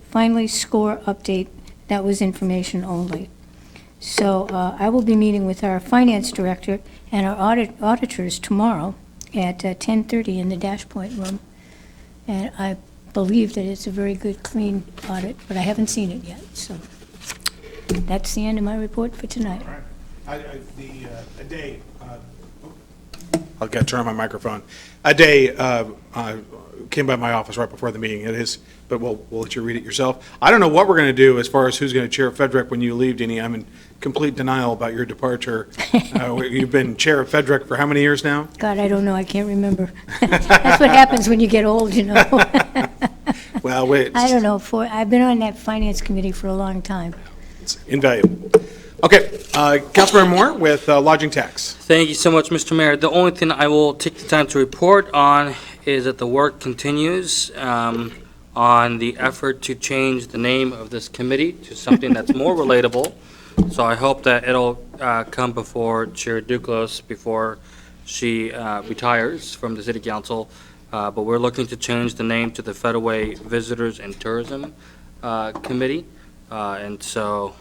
finally, score update, that was information only. So I will be meeting with our finance director and our auditors tomorrow at 10:30 in the Dash Point room. And I believe that it's a very good, clean audit, but I haven't seen it yet. So that's the end of my report for tonight. A day, I'll get to turn on my microphone. A day came by my office right before the meeting. It is, but we'll let you read it yourself. I don't know what we're going to do as far as who's going to chair FEDREC when you leave, Deanie. I'm in complete denial about your departure. You've been chair of FEDREC for how many years now? God, I don't know. I can't remember. That's what happens when you get old, you know. Well, wait. I don't know. I've been on that finance committee for a long time. It's invaluable. Okay, Councilmember Moore with lodging tax. Thank you so much, Mr. Mayor. The only thing I will take the time to report on is that the work continues on the effort to change the name of this committee to something that's more relatable. So I hope that it'll come before Chair Duclos before she retires from the City Council. But we're looking to change the name to the Federal Visitors and Tourism Committee. And so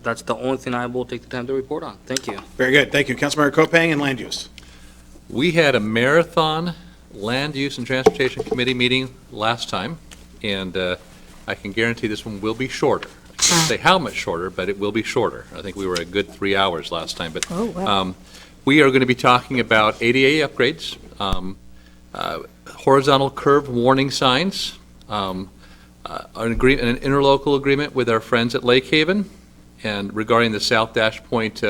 that's the only thing I will take the time to report on. Thank you. Very good. Thank you. Councilmember Kopang and land use. We had a marathon Land Use and Transportation Committee meeting last time, and I can guarantee this one will be shorter. I can't say how much shorter, but it will be shorter. I think we were a good 3 hours last time. But we are going to be talking about ADA upgrades, horizontal curve warning signs, an interlocal agreement with our friends at Lake Haven, and regarding the South Dash Point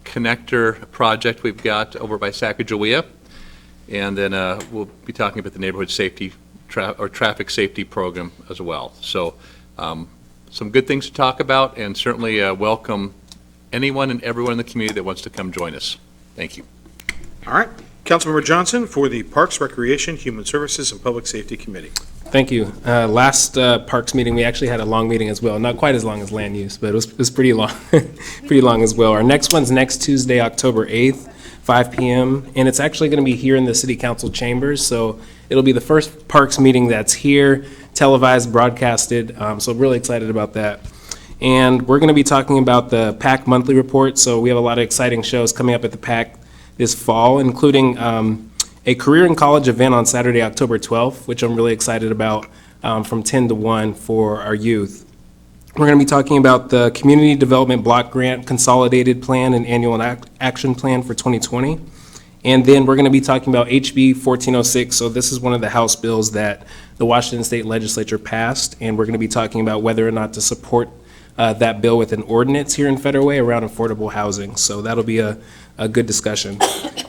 connector project we've got over by Sacagawea. And then we'll be talking about the neighborhood safety traffic safety program as well. So some good things to talk about, and certainly welcome anyone and everyone in the community that wants to come join us. Thank you. All right. Councilmember Johnson for the Parks, Recreation, Human Services, and Public Safety Committee. Thank you. Last Parks meeting, we actually had a long meeting as well. Not quite as long as land use, but it was pretty long, pretty long as well. Our next one's next Tuesday, October 8th. 5 p.m., and it's actually going to be here in the City Council chambers, so it'll be the first Parks meeting that's here, televised, broadcasted, so I'm really excited about that. And we're going to be talking about the PAC monthly report, so we have a lot of exciting shows coming up at the PAC this fall, including a career in college event on Saturday, October 12th, which I'm really excited about, from 10 to 1 for our youth. We're going to be talking about the Community Development Block Grant Consolidated Plan and Annual Action Plan for 2020. And then we're going to be talking about HB 1406. So this is one of the House bills that the Washington State Legislature passed. And we're going to be talking about whether or not to support that bill with an ordinance here in Federal Way around affordable housing. So that'll be a good discussion.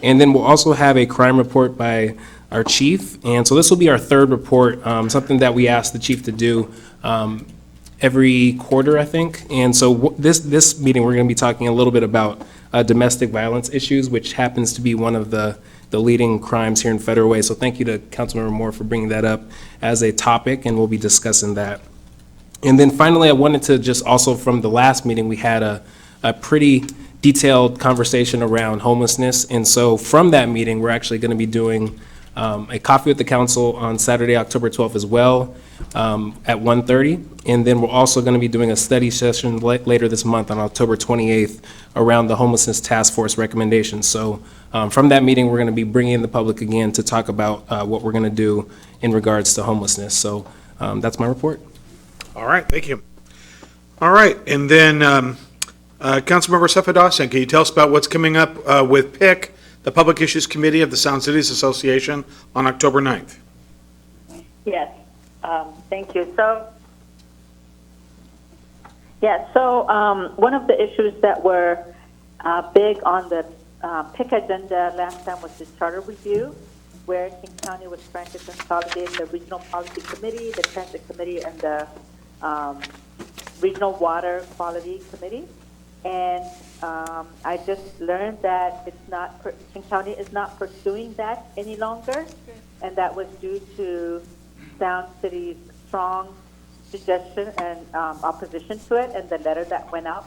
And then we'll also have a crime report by our chief. And so this will be our third report, something that we asked the chief to do every quarter, I think. And so this meeting, we're going to be talking a little bit about domestic violence issues, which happens to be one of the leading crimes here in Federal Way. So thank you to Councilmember Moore for bringing that up as a topic, and we'll be discussing that. And then finally, I wanted to just also, from the last meeting, we had a pretty detailed conversation around homelessness. And so from that meeting, we're actually going to be doing a coffee with the council on Saturday, October 12th as well, at 1:30. And then we're also going to be doing a study session later this month on October 28th around the Homelessness Task Force recommendations. So from that meeting, we're going to be bringing in the public again to talk about what we're going to do in regards to homelessness. So that's my report. All right, thank you. All right, and then Councilmember Sefadosyan, can you tell us about what's coming up with PIC, the Public Issues Committee of the Sound Cities Association, on October 9th? Yes, thank you. So one of the issues that were big on the PIC agenda last time was the charter review, where King County was trying to consolidate the Regional Policy Committee, the Transit Committee, and the Regional Water Quality Committee. And I just learned that it's not, King County is not pursuing that any longer, and that was due to Sound City's strong suggestion and opposition to it, and the letter that went out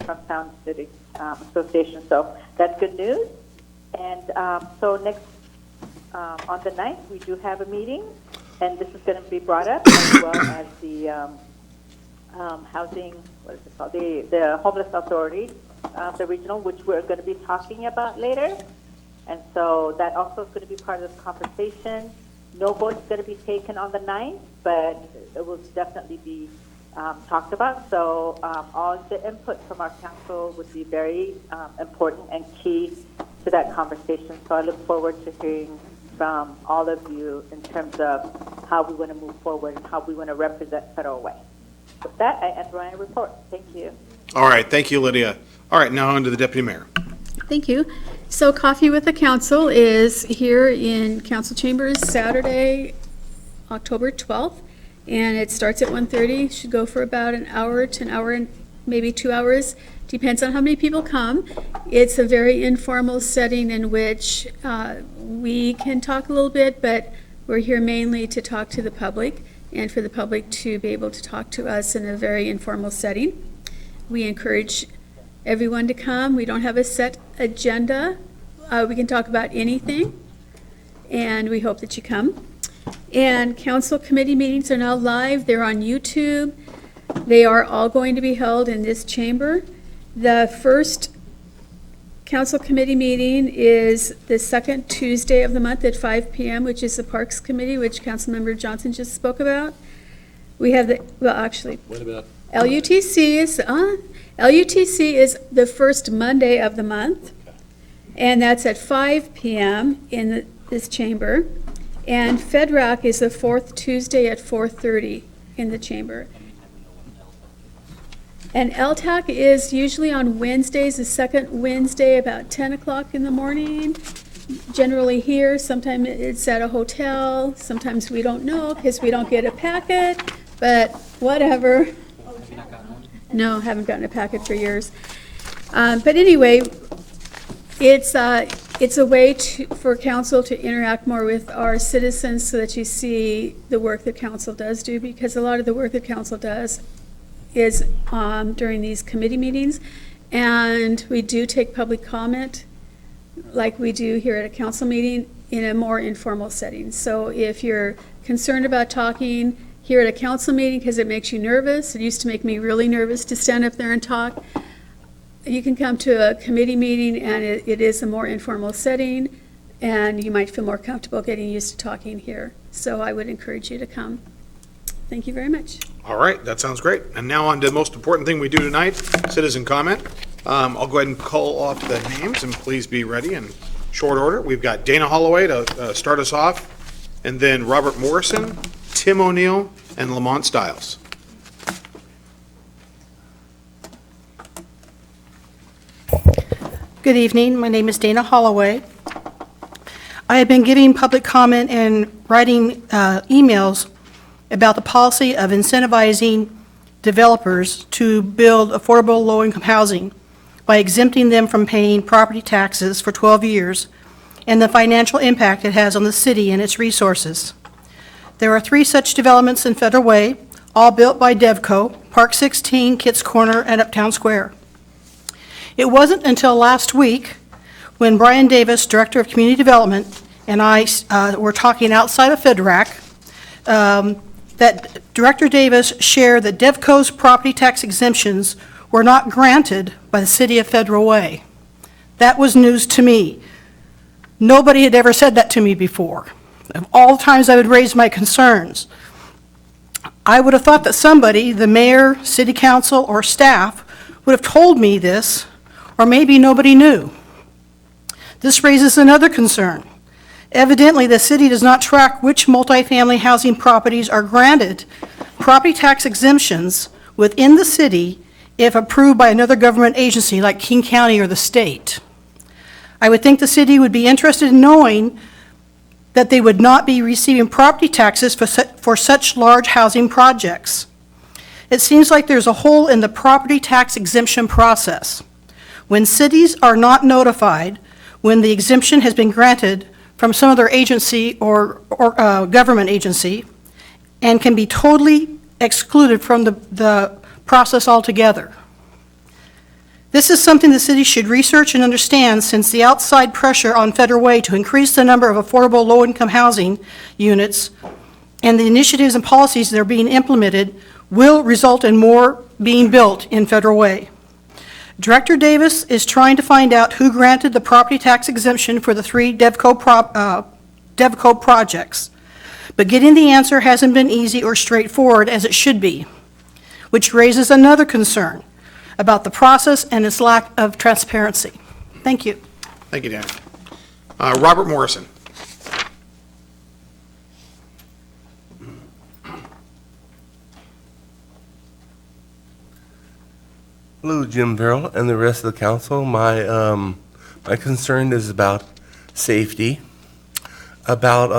from Sound City Association. So that's good news. And so next, on the 9th, we do have a meeting, and this is going to be brought up, as well as the housing, what is it called, the Homeless Authority, the regional, which we're going to be talking about later. And so that also is going to be part of this conversation. No vote's going to be taken on the 9th, but it will definitely be talked about. So all the input from our council would be very important and key to that conversation. So I look forward to hearing from all of you in terms of how we want to move forward and how we want to represent Federal Way. With that, I end my report. Thank you. All right, thank you, Lydia. All right, now on to the Deputy Mayor. Thank you. So Coffee with the Council is here in council chambers Saturday, October 12th, and it starts at 1:30. Should go for about an hour to an hour and maybe 2 hours. Depends on how many people come. It's a very informal setting in which we can talk a little bit, but we're here mainly to talk to the public and for the public to be able to talk to us in a very informal setting. We encourage everyone to come. We don't have a set agenda. We can talk about anything, and we hope that you come. And council committee meetings are now live. They're on YouTube. They are all going to be held in this chamber. The first council committee meeting is the second Tuesday of the month at 5 p.m., which is the Parks Committee, which Councilmember Johnson just spoke about. We have the, well, actually, What about? LUTC is the first Monday of the month, and that's at 5 p.m. in this chamber. And FEDRAC is the fourth Tuesday at 4:30 in the chamber. And LTAC is usually on Wednesdays, the second Wednesday, about 10 o'clock in the morning. Generally here, sometimes it's at a hotel, sometimes we don't know because we don't get a packet, but whatever. No, haven't gotten a packet for years. But anyway, it's a way for council to interact more with our citizens so that you see the work that council does do, because a lot of the work that council does is during these committee meetings, and we do take public comment like we do here at a council meeting in a more informal setting. So if you're concerned about talking here at a council meeting because it makes you nervous, it used to make me really nervous to stand up there and talk, you can come to a committee meeting and it is a more informal setting, and you might feel more comfortable getting used to talking here. So I would encourage you to come. Thank you very much. All right, that sounds great. And now on to the most important thing we do tonight, citizen comment. I'll go ahead and call off the names, and please be ready in short order. We've got Dana Holloway to start us off, and then Robert Morrison, Tim O'Neill, and Lamont Stiles. Good evening. My name is Dana Holloway. I have been giving public comment and writing emails about the policy of incentivizing developers to build affordable low-income housing by exempting them from paying property taxes for 12 years and the financial impact it has on the city and its resources. There are 3 such developments in Federal Way, all built by Devco, Park 16, Kitts Corner, and Uptown Square. It wasn't until last week when Brian Davis, Director of Community Development, and I were talking outside of FedRAC, that Director Davis shared that DevCo's property tax exemptions were not granted by the City of Federal Way. That was news to me. Nobody had ever said that to me before. Of all the times I would raise my concerns, I would have thought that somebody, the mayor, city council, or staff, would have told me this, or maybe nobody knew. This raises another concern. Evidently, the city does not track which multifamily housing properties are granted property tax exemptions within the city if approved by another government agency like King County or the state. I would think the city would be interested in knowing that they would not be receiving property taxes for such large housing projects. It seems like there's a hole in the property tax exemption process. When cities are not notified when the exemption has been granted from some other agency or government agency and can be totally excluded from the process altogether. This is something the city should research and understand, since the outside pressure on Federal Way to increase the number of affordable low-income housing units and the initiatives and policies that are being implemented will result in more being built in Federal Way. Director Davis is trying to find out who granted the property tax exemption for the 3 DevCo projects, but getting the answer hasn't been easy or straightforward as it should be, which raises another concern about the process and its lack of transparency. Thank you. Thank you, Dan. Robert Morrison. Hello, Jim Verrill and the rest of the council. My concern is about safety, about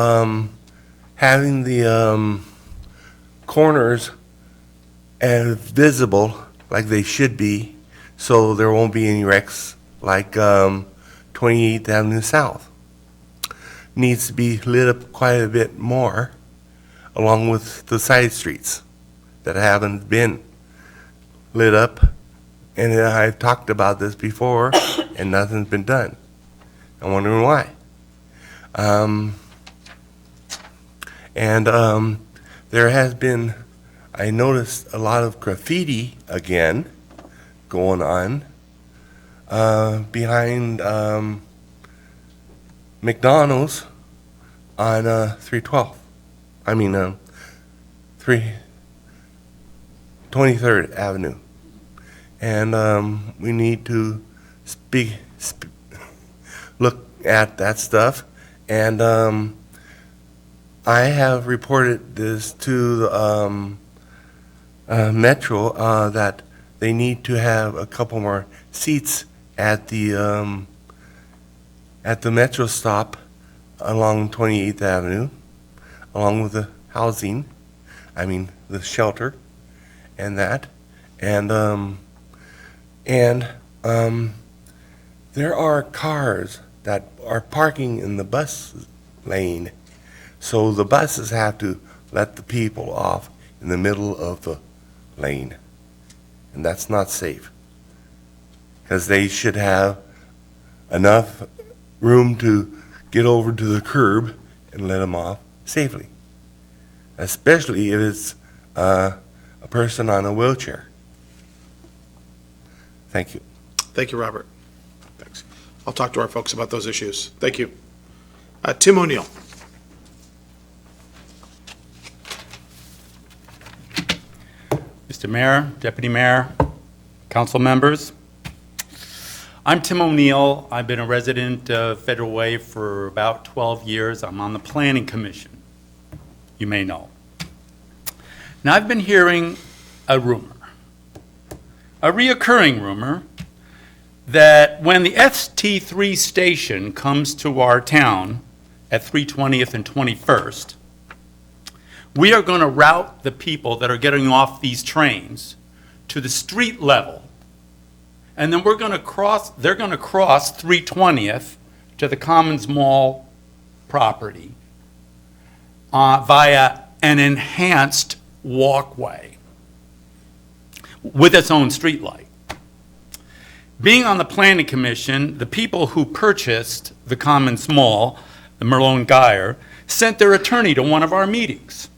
having the corners as visible like they should be, so there won't be any wrecks like 28th Avenue South. Needs to be lit up quite a bit more, along with the side streets that haven't been lit up. And I've talked about this before, and nothing's been done. I'm wondering why. There has been, I noticed a lot of graffiti again going on behind McDonald's on 312. I mean, 23rd Avenue. And we need to look at that stuff. And I have reported this to the Metro that they need to have a couple more seats at the Metro stop along 28th Avenue, along with the housing, I mean the shelter and that. And there are cars that are parking in the bus lane, so the buses have to let the people off in the middle of the lane, and that's not safe, because they should have enough room to get over to the curb and let them off safely, especially if it's a person on a wheelchair. Thank you. Thank you, Robert. Thanks. I'll talk to our folks about those issues. Thank you. Tim O'Neill. Mr. Mayor, Deputy Mayor, council members. I'm Tim O'Neill. I've been a resident of Federal Way for about 12 years. I'm on the Planning Commission, you may know. Now, I've been hearing a rumor, a reoccurring rumor, that when the ST3 station comes to our town at 320th and 21st, we are going to route the people that are getting off these trains to the street level, and then they're going to cross 320th to the Commons Mall property via an enhanced walkway with its own street light. Being on the Planning Commission, the people who purchased the Commons Mall the Merlot Geyer, sent their attorney to one of our meetings.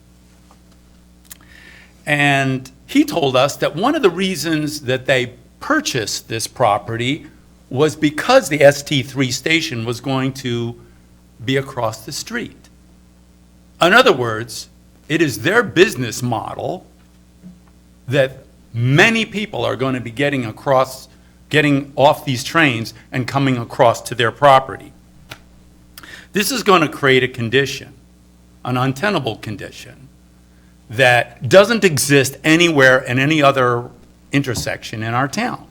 And he told us that one of the reasons that they purchased this property was because the ST3 station was going to be across the street. In other words, it is their business model that many people are going to be getting off these trains and coming across to their property. This is going to create a condition, an untenable condition, that doesn't exist anywhere in any other intersection in our town.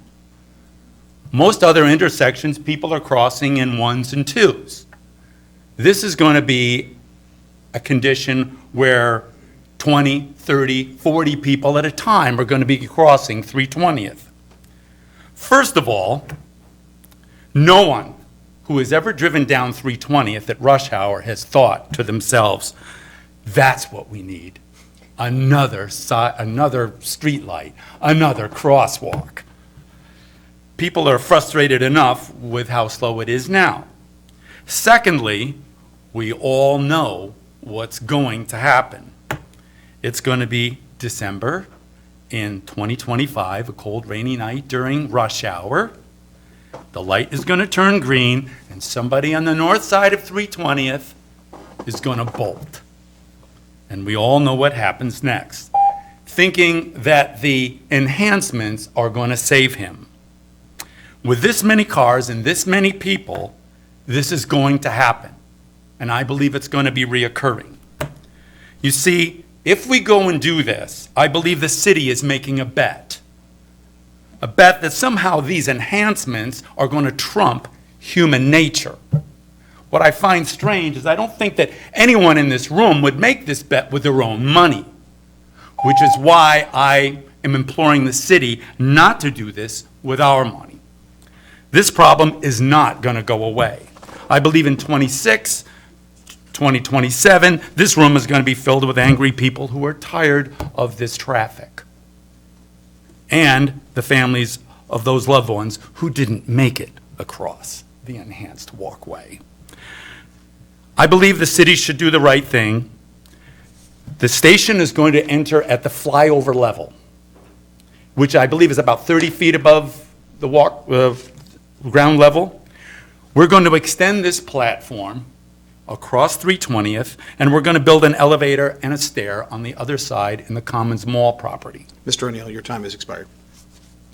Most other intersections, people are crossing in ones and twos. This is going to be a condition where 20, 30, 40 people at a time are going to be crossing 320th. First of all, no one who has ever driven down 320th at rush hour has thought to themselves, that's what we need. Another street light, another crosswalk. People are frustrated enough with how slow it is now. Secondly, we all know what's going to happen. It's going to be December in 2025, a cold, rainy night during rush hour. The light is going to turn green, and somebody on the north side of 320th is going to bolt. And we all know what happens next, thinking that the enhancements are going to save him. With this many cars and this many people, this is going to happen. And I believe it's going to be reoccurring. You see, if we go and do this, I believe the city is making a bet. A bet that somehow these enhancements are going to trump human nature. What I find strange is I don't think that anyone in this room would make this bet with their own money, which is why I am imploring the city not to do this with our money. This problem is not going to go away. I believe in 2027, this room is going to be filled with angry people who are tired of this traffic, and the families of those loved ones who didn't make it across the enhanced walkway. I believe the city should do the right thing. The station is going to enter at the flyover level, which I believe is about 30 feet above the ground level. We're going to extend this platform across 320th, and we're going to build an elevator and a stair on the other side in the Commons Mall property. Mr. O'Neill, your time has expired.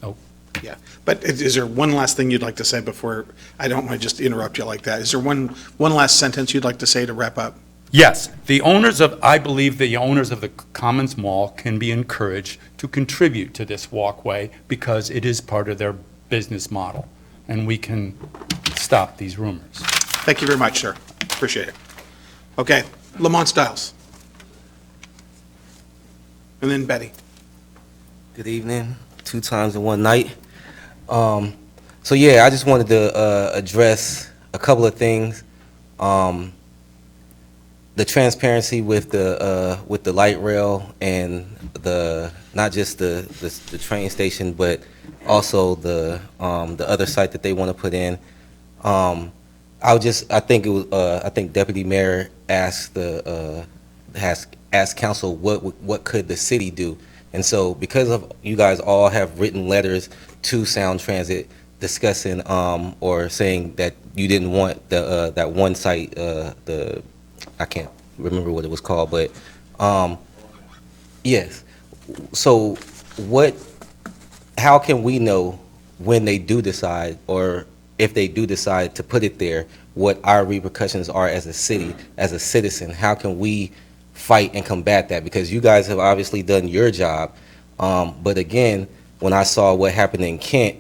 Oh. Yeah, but is there one last thing you'd like to say before, I don't want to just interrupt you like that. Is there one last sentence you'd like to say to wrap up? Yes, I believe the owners of the Commons Mall can be encouraged to contribute to this walkway because it is part of their business model, and we can stop these rumors. Thank you very much, sir. Appreciate it. Okay, Lamont Stiles. And then Betty. Good evening, 2 times in one night. So yeah, I just wanted to address a couple of things. The transparency with the light rail and not just the train station, but also the other site that they want to put in. I think Deputy Mayor asked council what could the city do, and so because of you guys all have written letters to Sound Transit discussing or saying that you didn't want that one site, I can't remember what it was called, but yes. So how can we know when they do decide, or if they do decide to put it there, what our repercussions are as a city, as a citizen? How can we fight and combat that? Because you guys have obviously done your job, but again, when I saw what happened in Kent,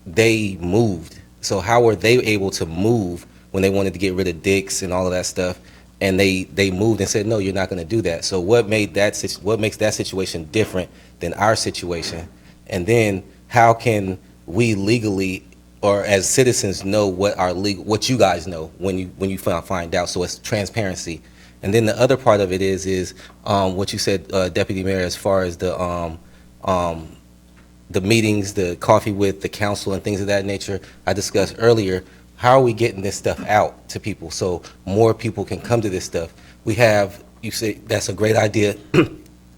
they moved. So how were they able to move when they wanted to get rid of Dix and all of that stuff? And they moved and said, no, you're not going to do that. So what makes that situation different than our situation? And then how can we legally, or as citizens, know what you guys know when you find out? So it's transparency. And then the other part of it is what you said, Deputy Mayor, as far as the meetings, the coffee with the council and things of that nature I discussed earlier. how are we getting this stuff out to people so more people can come to this stuff? We have, you say that's a great idea,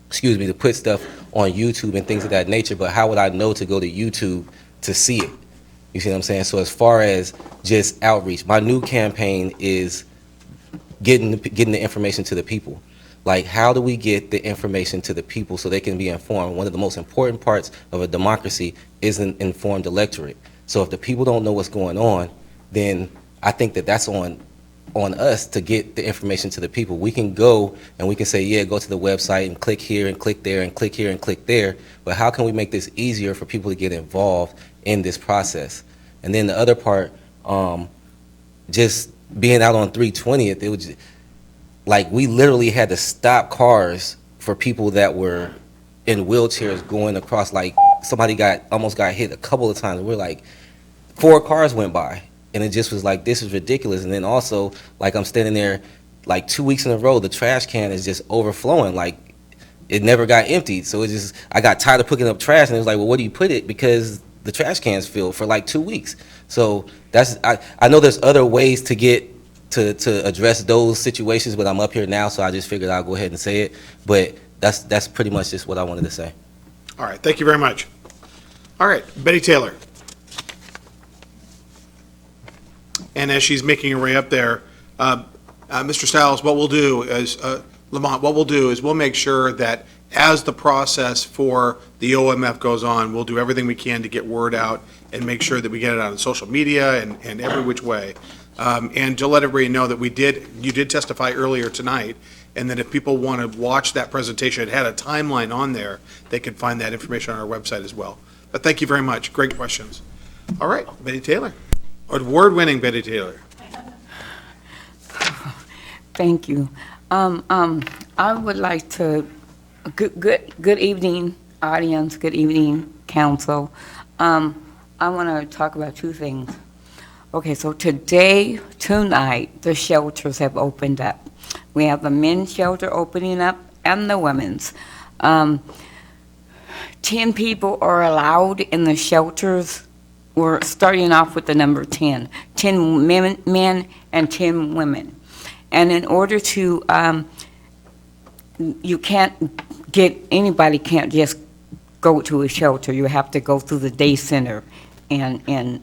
excuse me, to put stuff on YouTube and things of that nature, but how would I know to go to YouTube to see it? You see what I'm saying? So as far as just outreach, my new campaign is getting the information to the people. Like, how do we get the information to the people so they can be informed? One of the most important parts of a democracy is an informed electorate. So if the people don't know what's going on, then I think that that's on us to get the information to the people. We can go and we can say, yeah, go to the website and click here and click there and click here and click there, but how can we make this easier for people to get involved in this process? And then the other part, just being out on 320th, it was like we literally had to stop cars for people that were in wheelchairs going across. Like, somebody almost got hit a couple of times. We're like, 4 cars went by, and it just was like, this is ridiculous. And then also, like, I'm standing there like 2 weeks in a row, the trash can is just overflowing. Like, it never got emptied. So it just, I got tired of picking up trash, and it was like, well, where do you put it? Because the trash can's filled for like 2 weeks. So that's, I know there's other ways to get to address those situations, but I'm up here now, so I just figured I'll go ahead and say it. But that's pretty much just what I wanted to say. All right, thank you very much. All right, Betty Taylor. And as she's making her way up there, Mr. Stiles, what we'll do is, Lamont, what we'll do is we'll make sure that as the process for the OMF goes on, we'll do everything we can to get word out and make sure that we get it out on social media and every which way. And to let everybody know that you did testify earlier tonight, and that if people want to watch that presentation, it had a timeline on there, they can find that information on our website as well. But thank you very much. Great questions. All right, Betty Taylor. Award-winning Betty Taylor. Thank you. I would like to, good evening, audience, good evening, council. I want to talk about 2 things. Okay, so tonight, the shelters have opened up. We have the men's shelter opening up and the women's. 10 people are allowed in the shelters. We're starting off with the number 10. 10 men and 10 women. And in order to, anybody can't just go to a shelter. You have to go through the day center and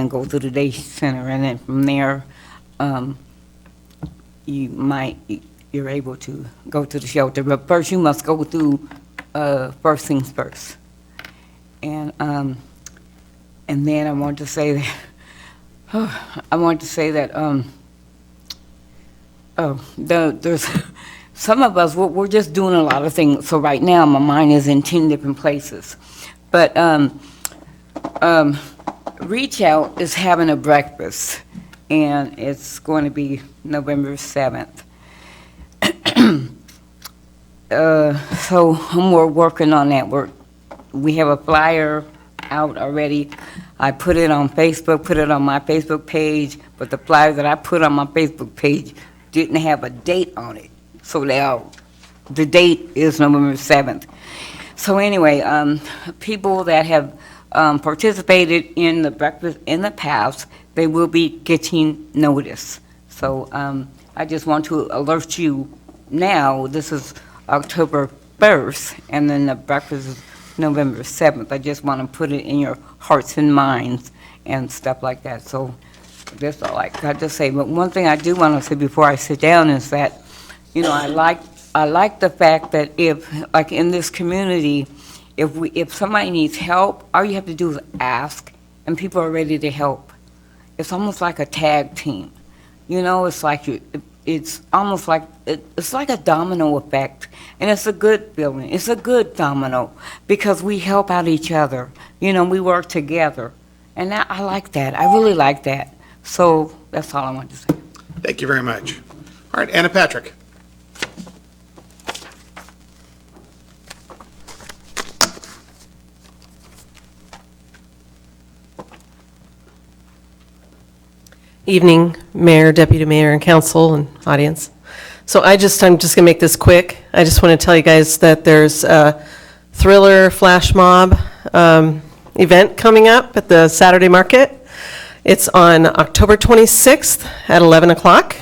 go through the day center, and then from there, you're able to go to the shelter. But first, you must go through first things first. And then I want to say that, there's some of us, we're just doing a lot of things. So right now, my mind is in 10 different places. But Reach Out is having a breakfast, and it's going to be November 7th. So we're working on that. We have a flyer out already. I put it on Facebook, put it on my Facebook page, but the flyer that I put on my Facebook page didn't have a date on it. So now the date is November 7th. So anyway, people that have participated in the breakfast in the past, they will be getting notice. So I just want to alert you now, this is October 1st, and then the breakfast is November 7th. I just want to put it in your hearts and minds and stuff like that. So that's all I got to say. But one thing I do want to say before I sit down is that, you know, I like the fact that if, like in this community, if somebody needs help, all you have to do is ask, and people are ready to help. It's almost like a tag team. You know, it's like it's almost like it's like a domino effect, and it's a good feeling. It's a good domino because we help out each other. You know, we work together, and I like that. I really like that. So that's all I want to say. Thank you very much. All right, Anna Patrick. Evening, Mayor, Deputy Mayor, and Council, and audience. So I'm just going to make this quick. I just want to tell you guys that there's a Thriller Flash Mob event coming up at the Saturday Market. It's on October 26th at 11 o'clock.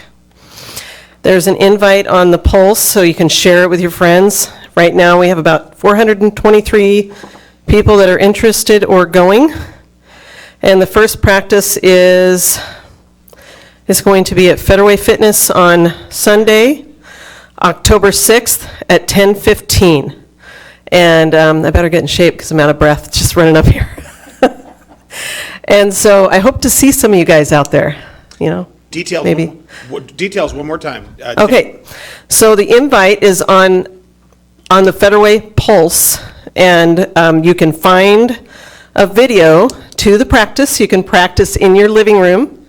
There's an invite on the Pulse, so you can share it with your friends. Right now, we have about 423 people that are interested or going. And the first practice is going to be at Federal Fitness on Sunday, October 6th at 10:15. And I better get in shape because I'm out of breath just running up here. And so I hope to see some of you guys out there, Details. maybe. Details one more time. Okay, so the invite is on the Federal Pulse, and you can find a video to the practice. You can practice in your living room,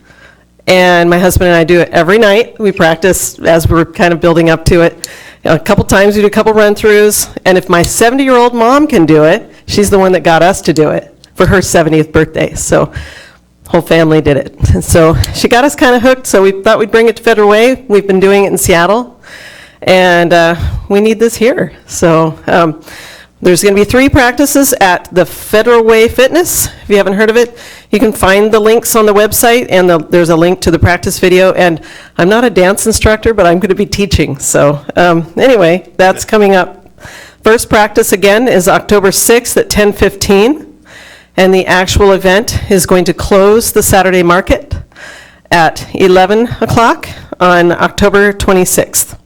and my husband and I do it every night. We practice as we're kind of building up to it. A couple times we do a couple run-throughs, and if my 70-year-old mom can do it, she's the one that got us to do it for her 70th birthday. So whole family did it. And so she got us kind of hooked, so we thought we'd bring it to Federal Way. We've been doing it in Seattle, and we need this here. So there's going to be 3 practices at the Federal Way Fitness. If you haven't heard of it, you can find the links on the website, and there's a link to the practice video. And I'm not a dance instructor, but I'm going to be teaching. So anyway, that's coming up. First practice, again, is October 6th at 10:15. And the actual event is going to close the Saturday market at 11 o'clock on October 26th. I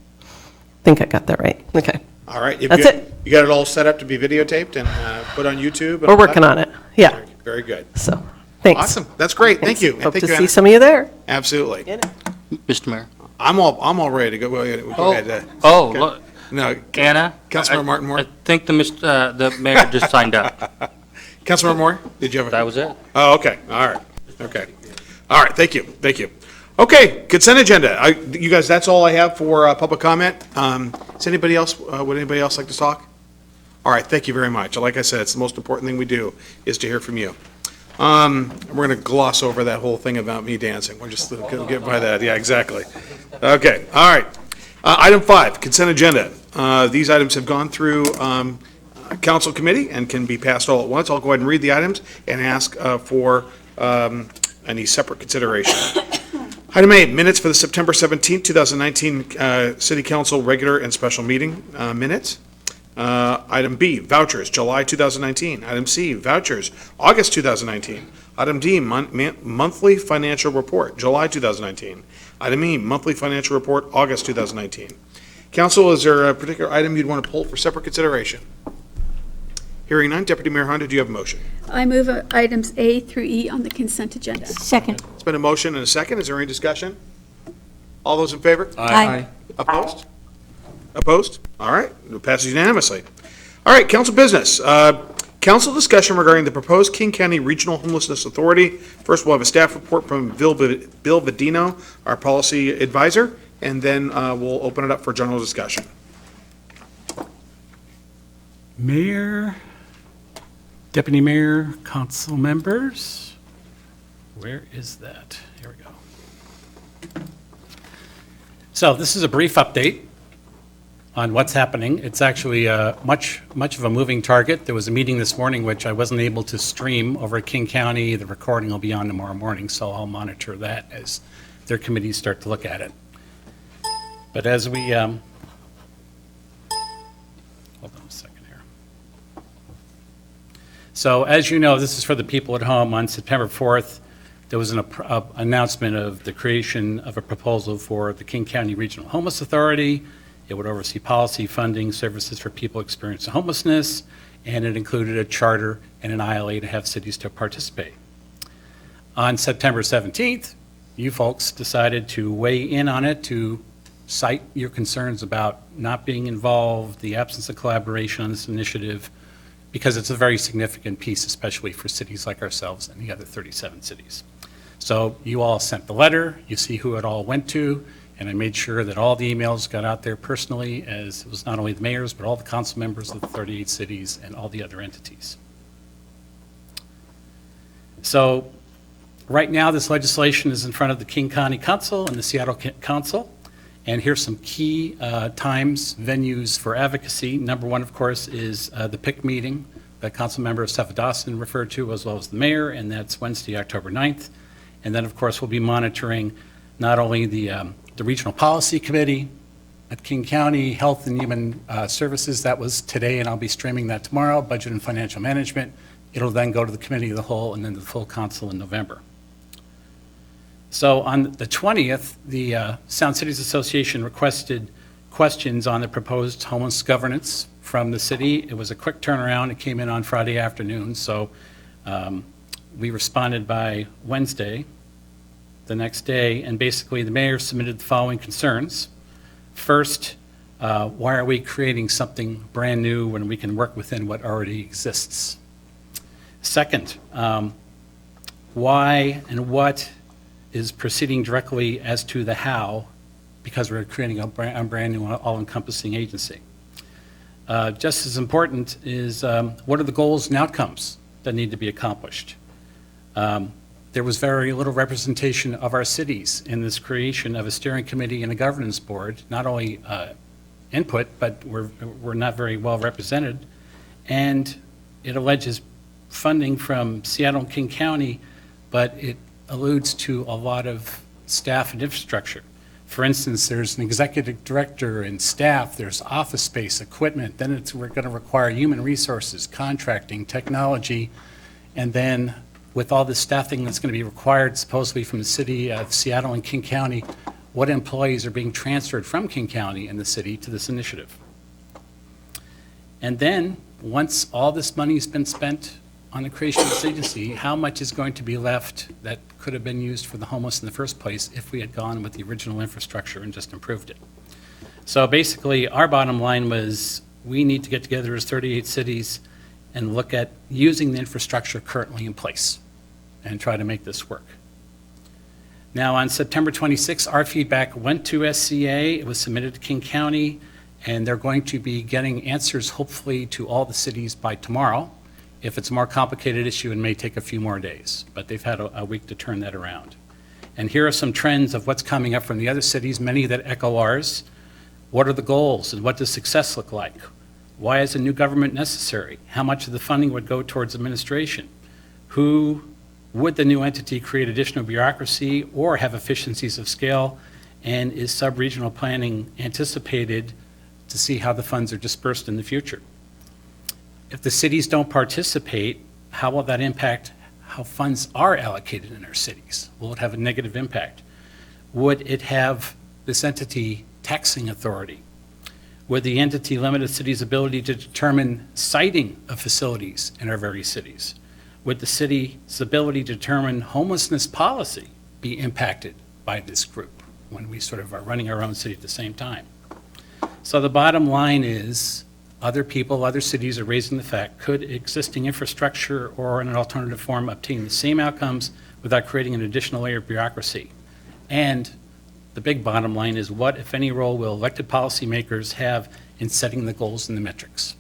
think I got that right. Okay. All right. That's it. You got it all set up to be videotaped and put on YouTube? and We're all working that? on it. Yeah. Very good. So, thanks. Awesome. That's great. Thank you. And Hope thank to you, see Anna. some of you there. Absolutely. Mr. Mayor. I'm all ready to go. Go ahead. Look, No, Anna? Councilmember Martin Moore? I think the mayor just signed up. Councilmember Moore, did you have a? That was it. Oh, okay. All right. Okay. All right. Thank you. Thank you. Okay. Consent agenda. You guys, that's all I have for public comment. Would anybody else like to talk? All right. Thank you very much. Like I said, it's the most important thing we do is to hear from you. We're going to gloss over that whole thing about me dancing. We'll just get by that. Yeah, exactly. Okay. All right. Item 5, consent agenda. These items have gone through council committee and can be passed all at once. I'll go ahead and read the items and ask for any separate consideration. Item A, minutes for the September 17, 2019 City Council regular and special meeting minutes. Item B, vouchers, July 2019. Item C, vouchers, August 2019. Item D, monthly financial report, July 2019. Item E, monthly financial report, August 2019. Council, is there a particular item you'd want to pull for separate consideration? Hearing none, Deputy Mayor Honda, do you have a motion? I move items A through E on the consent agenda. Second. It's been a motion and a second. Is there any discussion? All those in favor? Aye. Opposed? Opposed? All right, it passes unanimously. All right, council business. Council discussion regarding the proposed King County Regional Homelessness Authority. First, we'll have a staff report from Bill Vidino, our policy advisor, and then we'll open it up for general discussion. Mayor, Deputy Mayor, council members, where is that? Here we go. So this is a brief update on what's happening. It's actually much of a moving target. There was a meeting this morning which I wasn't able to stream over at King County. The recording will be on tomorrow morning, so I'll monitor that as their committees start to look at it. But as we, hold on a second here. So as you know, this is for the people at home. On September 4th, there was an announcement of the creation of a proposal for the King County Regional Homeless Authority. It would oversee policy, funding, services for people experiencing homelessness, and it included a charter and an ILA to have cities to participate. On September 17th, you folks decided to weigh in on it, to cite your concerns about not being involved, the absence of collaboration on this initiative, because it's a very significant piece, especially for cities like ourselves and the other 37 cities. So you all sent the letter, you see who it all went to, and I made sure that all the emails got out there personally, as it was not only the mayors, but all the council members of the 38 cities and all the other entities. So right now, this legislation is in front of the King County Council and the Seattle Council. And here's some key times, venues for advocacy. Number one, of course, is the PIC meeting that Councilmember Seth Dawson referred to, as well as the mayor, and that's Wednesday, October 9th. And then, of course, we'll be monitoring not only the Regional Policy Committee at King County, Health and Human Services, that was today, and I'll be streaming that tomorrow, Budget and Financial Management. It'll then go to the Committee of the Whole and then the full council in November. So on the 20th, the Sound Cities Association requested questions on the proposed homeless governance from the city. It was a quick turnaround. It came in on Friday afternoon, so we responded by Wednesday, the next day, and basically the mayor submitted the following concerns. First, why are we creating something brand new when we can work within what already exists? Second, why and what is proceeding directly as to the how, because we're creating a brand new all-encompassing agency. Just as important is what are the goals and outcomes that need to be accomplished? There was very little representation of our cities in this creation of a steering committee and a governance board, not only input, but we're not very well represented. And it alleges funding from Seattle and King County, but it alludes to a lot of staff and infrastructure. For instance, there's an executive director and staff, there's office space, equipment, then we're going to require human resources, contracting, technology, and then with all the staffing that's going to be required supposedly from the city of Seattle and King County, what employees are being transferred from King County and the city to this initiative? And then, once all this money has been spent on the creation of this agency, how much is going to be left that could have been used for the homeless in the first place if we had gone with the original infrastructure and just improved it? So basically, our bottom line was we need to get together as 38 cities and look at using the infrastructure currently in place and try to make this work. Now, on September 26th, our feedback went to SCA. It was submitted to King County, and they're going to be getting answers, hopefully, to all the cities by tomorrow. If it's a more complicated issue, it may take a few more days, but they've had a week to turn that around. And here are some trends of what's coming up from the other cities, many that echo ours. What are the goals, and what does success look like? Why is a new government necessary? How much of the funding would go towards administration? Would the new entity create additional bureaucracy or have efficiencies of scale? And is sub-regional planning anticipated to see how the funds are dispersed in the future? If the cities don't participate, how will that impact how funds are allocated in our cities? Will it have a negative impact? Would it have this entity taxing authority? Would the entity limit a city's ability to determine siting of facilities in our very cities? Would the city's ability to determine homelessness policy be impacted by this group when we sort of are running our own city at the same time? So the bottom line is, other people, other cities are raising the fact, could existing infrastructure or in an alternative form obtain the same outcomes without creating an additional layer of bureaucracy? And the big bottom line is, what, if any, role will elected policymakers have in setting the goals and the metrics?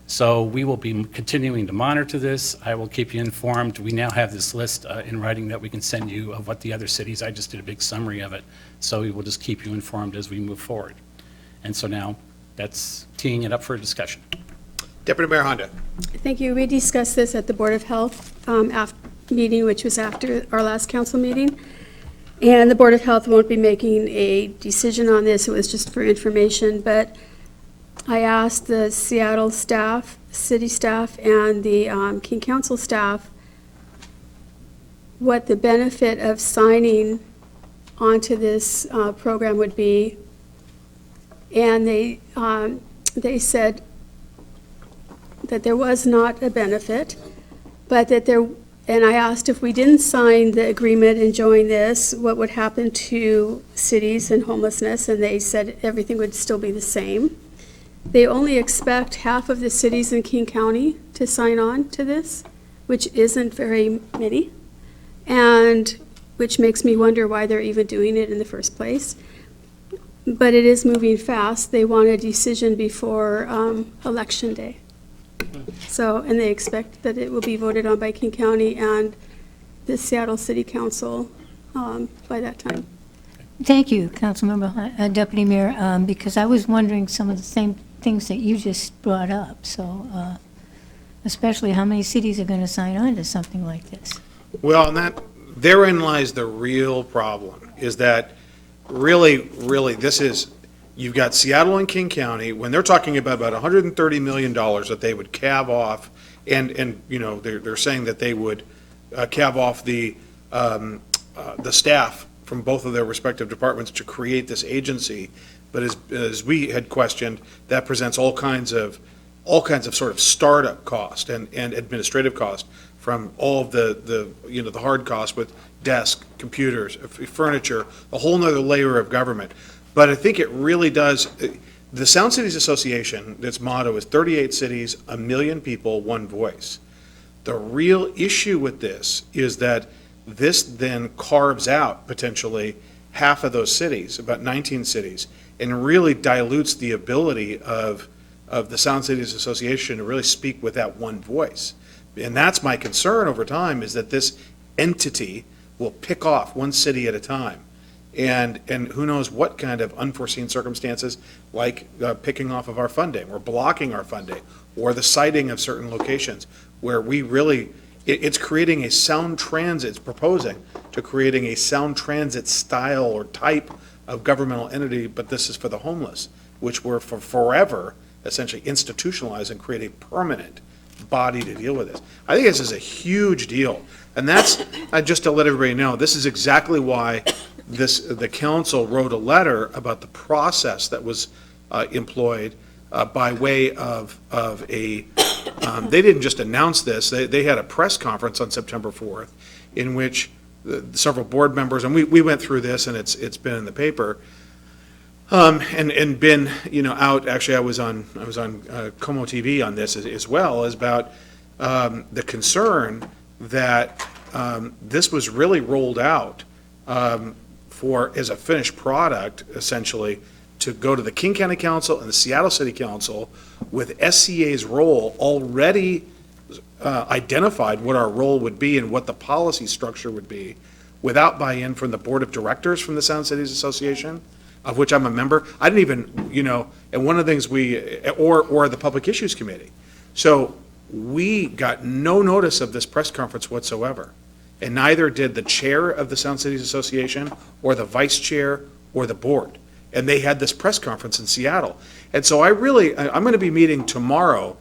So we will be continuing to monitor this. I will keep you informed. We now have this list in writing that we can send you of what the other cities, I just did a big summary of it, so we will just keep you informed as we move forward. And so now, that's teeing it up for a discussion. Deputy Mayor Honda. Thank you. We discussed this at the Board of Health meeting, which was after our last council meeting. And the Board of Health won't be making a decision on this. It was just for information. But I asked the Seattle staff, city staff, and the King Council staff what the benefit of signing onto this program would be. And they said that there was not a benefit, but that there, and I asked if we didn't sign the agreement and join this, what would happen to cities and homelessness, and they said everything would still be the same. They only expect half of the cities in King County to sign on to this, which isn't very many, and which makes me wonder why they're even doing it in the first place. But it is moving fast. They want a decision before Election Day. So, and they expect that it will be voted on by King County and the Seattle City Council by that time. Thank you, Councilmember, Deputy Mayor, because I was wondering some of the same things that you just brought up. So, especially how many cities are going to sign on to something like this? Well, and therein lies the real problem, is that really, this is, you've got Seattle and King County, when they're talking about $130 million that they would calve off, and you know, they're saying that they would calve off the staff from both of their respective departments to create this agency. But as we had questioned, that presents all kinds of sort of startup cost and administrative cost from all of the hard costs with desks, computers, furniture, a whole nother layer of government. But I think it really does, the Sound Cities Association, its motto is 38 cities, 1 million people, one voice. The real issue with this is that this then carves out potentially half of those cities, about 19 cities, and really dilutes the ability of the Sound Cities Association to really speak with that one voice. And that's my concern over time, is that this entity will pick off one city at a time. And who knows what kind of unforeseen circumstances, like picking off of our funding, or blocking our funding, or the citing of certain locations, where we really, it's creating a sound transit, it's proposing to creating a sound transit style or type of governmental entity, but this is for the homeless, which we're for forever essentially institutionalize and create a permanent body to deal with this. I think this is a huge deal. And that's, just to let everybody know, this is exactly why the council wrote a letter about the process that was employed by way of a, they didn't just announce this, they had a press conference on September 4th in which several board members, and we went through this, and it's been in the paper, and been, out, actually I was on Como TV on this as well, as about the concern that this was really rolled out as a finished product, essentially, to go to the King County Council and the Seattle City Council with SCA's role already identified, what our role would be and what the policy structure would be, without buy-in from the Board of Directors from the Sound Cities Association, of which I'm a member. I didn't even, and one of the things or the Public Issues Committee. So we got no notice of this press conference whatsoever. And neither did the chair of the Sound Cities Association or the vice chair or the board. And they had this press conference in Seattle. And so I'm going to be meeting tomorrow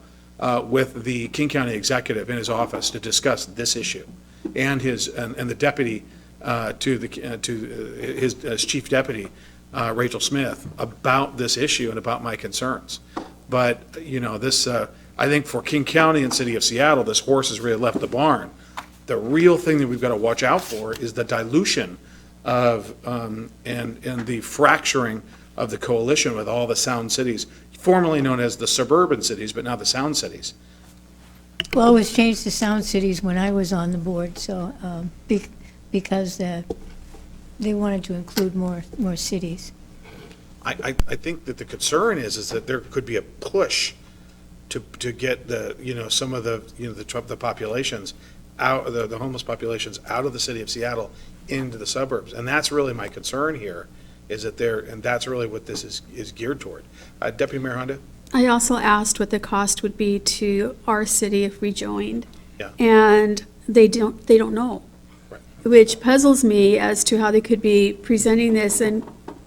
with the King County executive in his office to discuss this issue and the deputy to his chief deputy, Rachel Smith, about this issue and about my concerns. But, this, I think for King County and City of Seattle, this horse has really left the barn. The real thing that we've got to watch out for is the dilution of, and the fracturing of the coalition with all the sound cities, formerly known as the suburban cities, but now the sound cities. Well, it was changed to Sound Cities when I was on the board, so, because they wanted to include more cities. I think that the concern is that there could be a push to get some of the populations out, the homeless populations out of the city of Seattle into the suburbs. And that's really my concern here, is that and that's really what this is geared toward. Deputy Mayor Honda? I also asked what the cost would be to our city if we joined. Yeah. And they don't know. Right. Which puzzles me as to how they could be presenting this and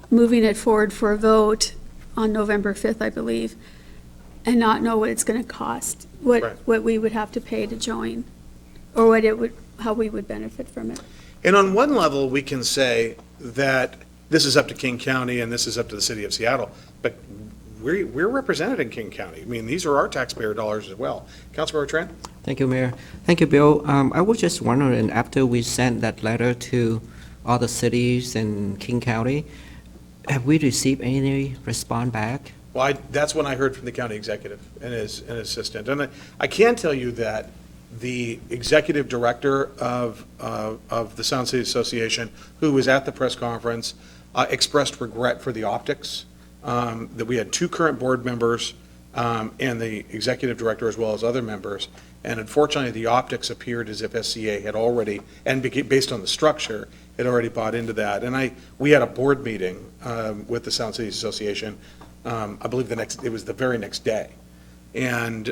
moving it forward for a vote on November 5th, I believe, and not know what it's going to cost, what we would have to pay to join, or how we would benefit from it. And on one level, we can say that this is up to King County and this is up to the city of Seattle, but we're represented in King County. I mean, these are our taxpayer dollars as well. Councilmember Tran? Thank you, Mayor. Thank you, Bill. I was just wondering, after we sent that letter to all the cities in King County, have we received any response back? Well, that's when I heard from the county executive and his assistant. And I can tell you that the executive director of the Sound City Association, who was at the press conference, expressed regret for the optics, that we had 2 current board members and the executive director as well as other members. And unfortunately, the optics appeared as if SCA had already, and based on the structure, had already bought into that. And we had a board meeting with the Sound Cities Association, I believe it was the very next day. And,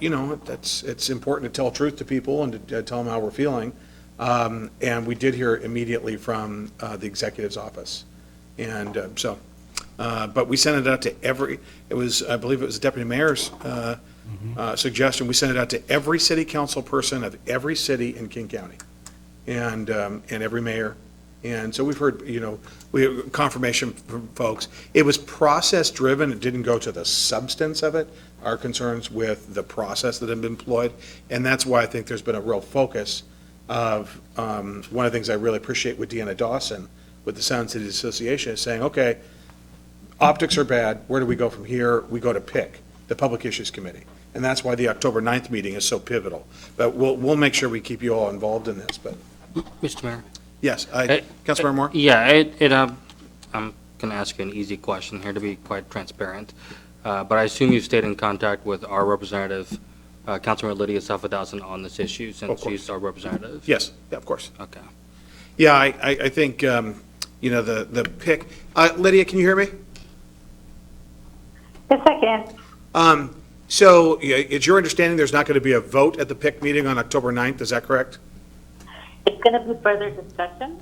it's important to tell truth to people and to tell them how we're feeling. And we did hear immediately from the executive's office. And but we sent it out to I believe it was the deputy mayor's suggestion. We sent it out to every city council person of every city in King County and every mayor. And so we've heard, we have confirmation from folks. It was process-driven. It didn't go to the substance of it, our concerns with the process that had been employed. And that's why I think there's been a real focus of, one of the things I really appreciate with Deanna Dawson, with the Sound Cities Association, is saying, okay, optics are bad. Where do we go from here? We go to PIC, the Public Issues Committee. And that's why the October 9th meeting is so pivotal. But we'll make sure we keep you all involved in this. But Mr. Mayor? yes, Councilmember Moore? Yeah, I'm going to ask you an easy question here to be quite transparent. But I assume you stayed in contact with our representative, Councilmember Lydia Salvadazan, on this issue since she's our representative? Yes, yeah, of course. Okay. Yeah, I think, the PIC, Lydia, can you hear me? Yes, I can. So it's your understanding there's not going to be a vote at the PIC meeting on October 9th, is that correct? It's going to be further discussion.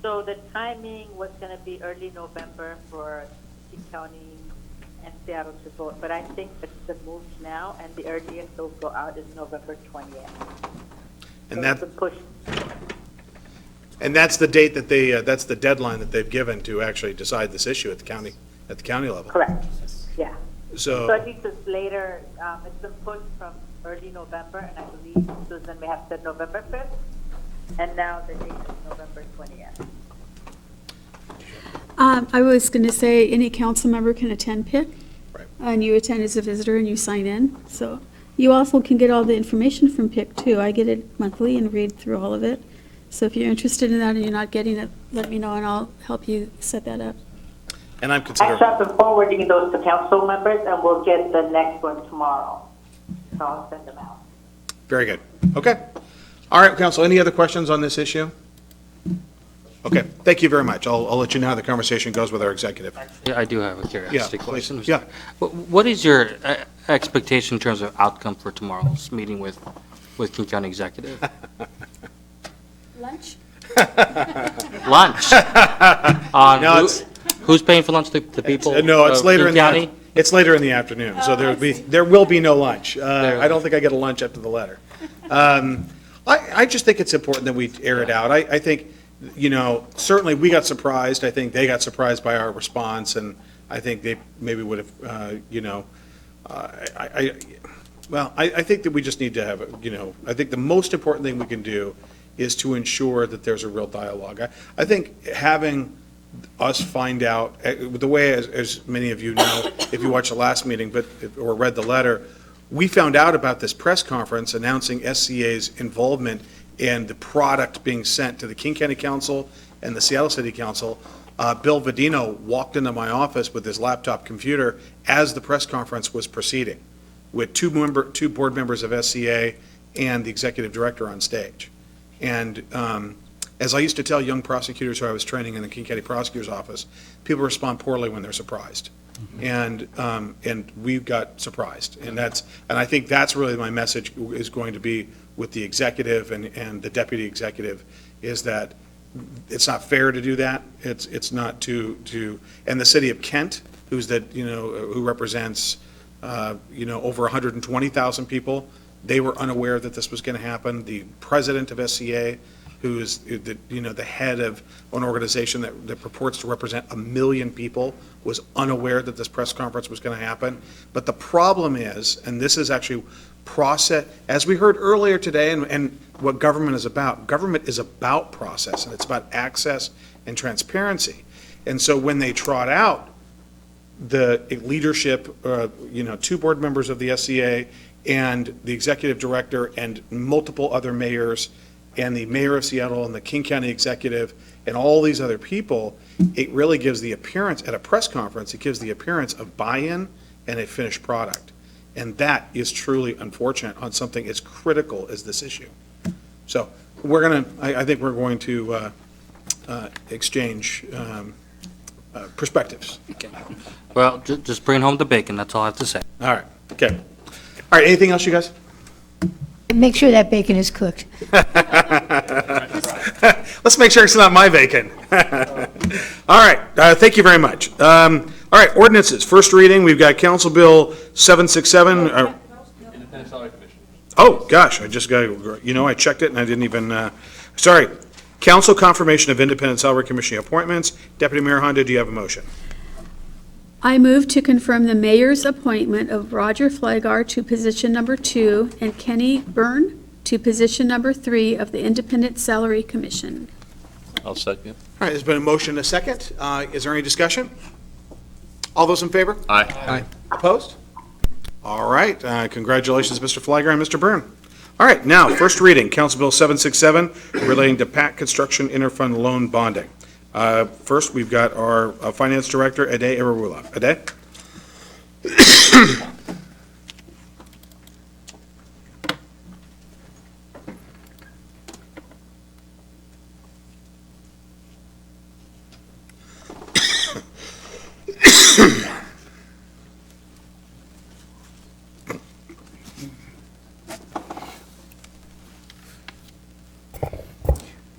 So the timing was going to be early November for King County and Seattle to vote, but I think it's the move now, and the earliest they'll go out is November 20th. And So it's a push. And that's the date that that's the deadline that they've given to actually decide this issue at the county level. Correct. Yeah. So So at least it's later, it's been pushed from early November, and I believe Susan may have said November 5th, and now the date is November 20th. I was going to say, any council member can attend PIC. Right. And you attend as a visitor and you sign in. So you also can get all the information from PIC too. I get it monthly and read through all of it. So if you're interested in that and you're not getting it, let me know and I'll help you set that up. And I'm considering. Actually, I've been forwarding those to council members, and we'll get the next one tomorrow. So I'll send them out. Very good. Okay. All right, council, any other questions on this issue? Okay, thank you very much. I'll let you know how the conversation goes with our executive. Yeah, I do have a curiosity question. Yeah. What is your expectation in terms of outcome for tomorrow's meeting with King County Executive? Lunch? Lunch? No, Who's paying for lunch? The people? No, it's of later King in County? it's later in the afternoon, so there will be no lunch. I don't think I get a lunch after the letter. I just think it's important that we air it out. I think, certainly we got surprised. I think they got surprised by our response, and I think they maybe would have, I think that we just need to have, I think the most important thing we can do is to ensure that there's a real dialogue. I think having us find out, the way, as many of you know, if you watched the last meeting or read the letter, we found out about this press conference announcing SCA's involvement in the product being sent to the King County Council and the Seattle City Council. Bill Vadino walked into my office with his laptop computer as the press conference was proceeding, with two board members of SCA and the executive director on stage. And as I used to tell young prosecutors who I was training in the King County Prosecutor's Office, people respond poorly when they're surprised. And we got surprised. And I think that's really my message is going to be with the executive and the deputy executive, is that it's not fair to do that. It's not to and the city of Kent, who represents over 120,000 people, they were unaware that this was going to happen. The president of SCA, who is the head of an organization that purports to represent 1 million people, was unaware that this press conference was going to happen. But the problem is, and this is actually process, as we heard earlier today, and what government is about process, and it's about access and transparency. And so when they trot out the leadership, 2 board members of the SCA and the executive director and multiple other mayors and the mayor of Seattle and the King County executive and all these other people, it really gives the appearance, at a press conference, it gives the appearance of buy-in and a finished product. And that is truly unfortunate on something as critical as this issue. So I think we're going to exchange perspectives. Okay. Well, just bring home the bacon, that's all I have to say. All right, okay. All right, anything else, you guys? Make sure that bacon is cooked. Let's make sure it's not my bacon. All right, thank you very much. All right, ordinances, first reading, we've got Council Bill 767. Independent Salary Commission. Oh, gosh, I just got, I checked it and I didn't even, sorry. Council confirmation of Independent Salary Commission appointments. Deputy Mayor Honda, do you have a motion? I move to confirm the mayor's appointment of Roger Flagar to position number 2 and Kenny Byrne to position number 3 of the Independent Salary Commission. I'll second. All right, there's been a motion and a second. Is there any discussion? All those in favor? Aye. Opposed? All right, congratulations, Mr. Flagger and Mr. Byrne. All right, now, first reading, Council Bill 767 relating to PAC construction interfund loan bonding. First, we've got our Finance Director, Ade Ariwoola. Ade?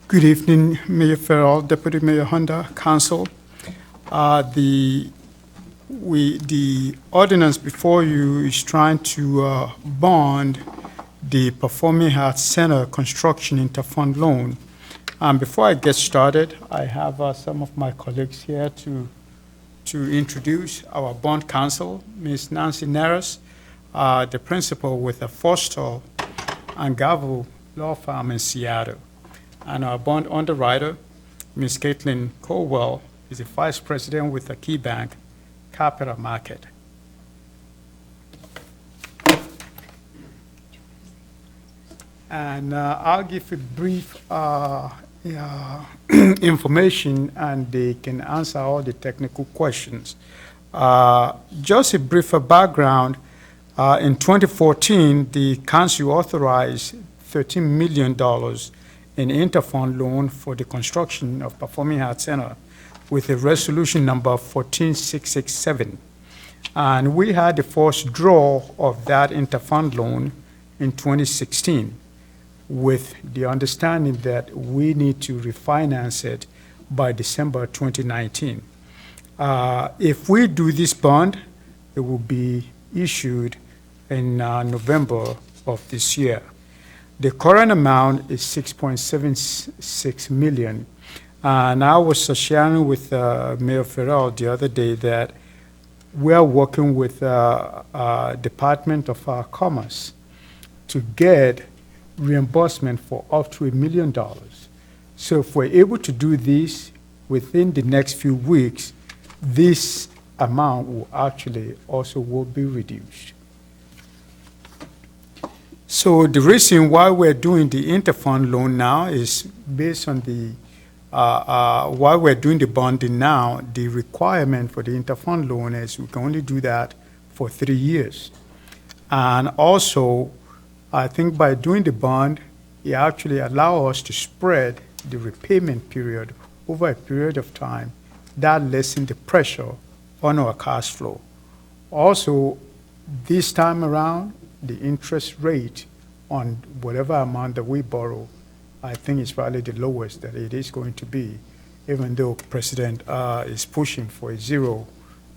Good evening, Mayor Farrell, Deputy Mayor Honda, Council. The ordinance before you is trying to bond the Performing Arts Center construction interfund loan. Before I get started, I have some of my colleagues here to introduce our bond counsel, Ms. Nancy Neres, the principal with the Forstall and Gavel Law Firm in Seattle. And our bond underwriter, Ms. Caitlin Colwell, is the vice president with the Key Bank Capital Market. And I'll give a brief information, and they can answer all the technical questions. Just a briefer background, in 2014, the council authorized $13 million in interfund loan for the construction of Performing Arts Center with a resolution number 14667. And we had the first draw of that interfund loan in 2016 with the understanding that we need to refinance it by December 2019. If we do this bond, it will be issued in November of this year. The current amount is $6.76 million. And I was sharing with Mayor Farrell the other day that we are working with Department of Commerce to get reimbursement for up to $1 million. So if we're able to do this within the next few weeks, this amount will actually also will be reduced. So the reason why we're doing the interfund loan now is based on the, why we're doing the bonding now, the requirement for the interfund loan is we can only do that for 3 years. And also, I think by doing the bond, it actually allows us to spread the repayment period over a period of time. That lessens the pressure on our cash flow. Also, this time around, the interest rate on whatever amount that we borrow, I think is probably the lowest that it is going to be, even though President is pushing for a zero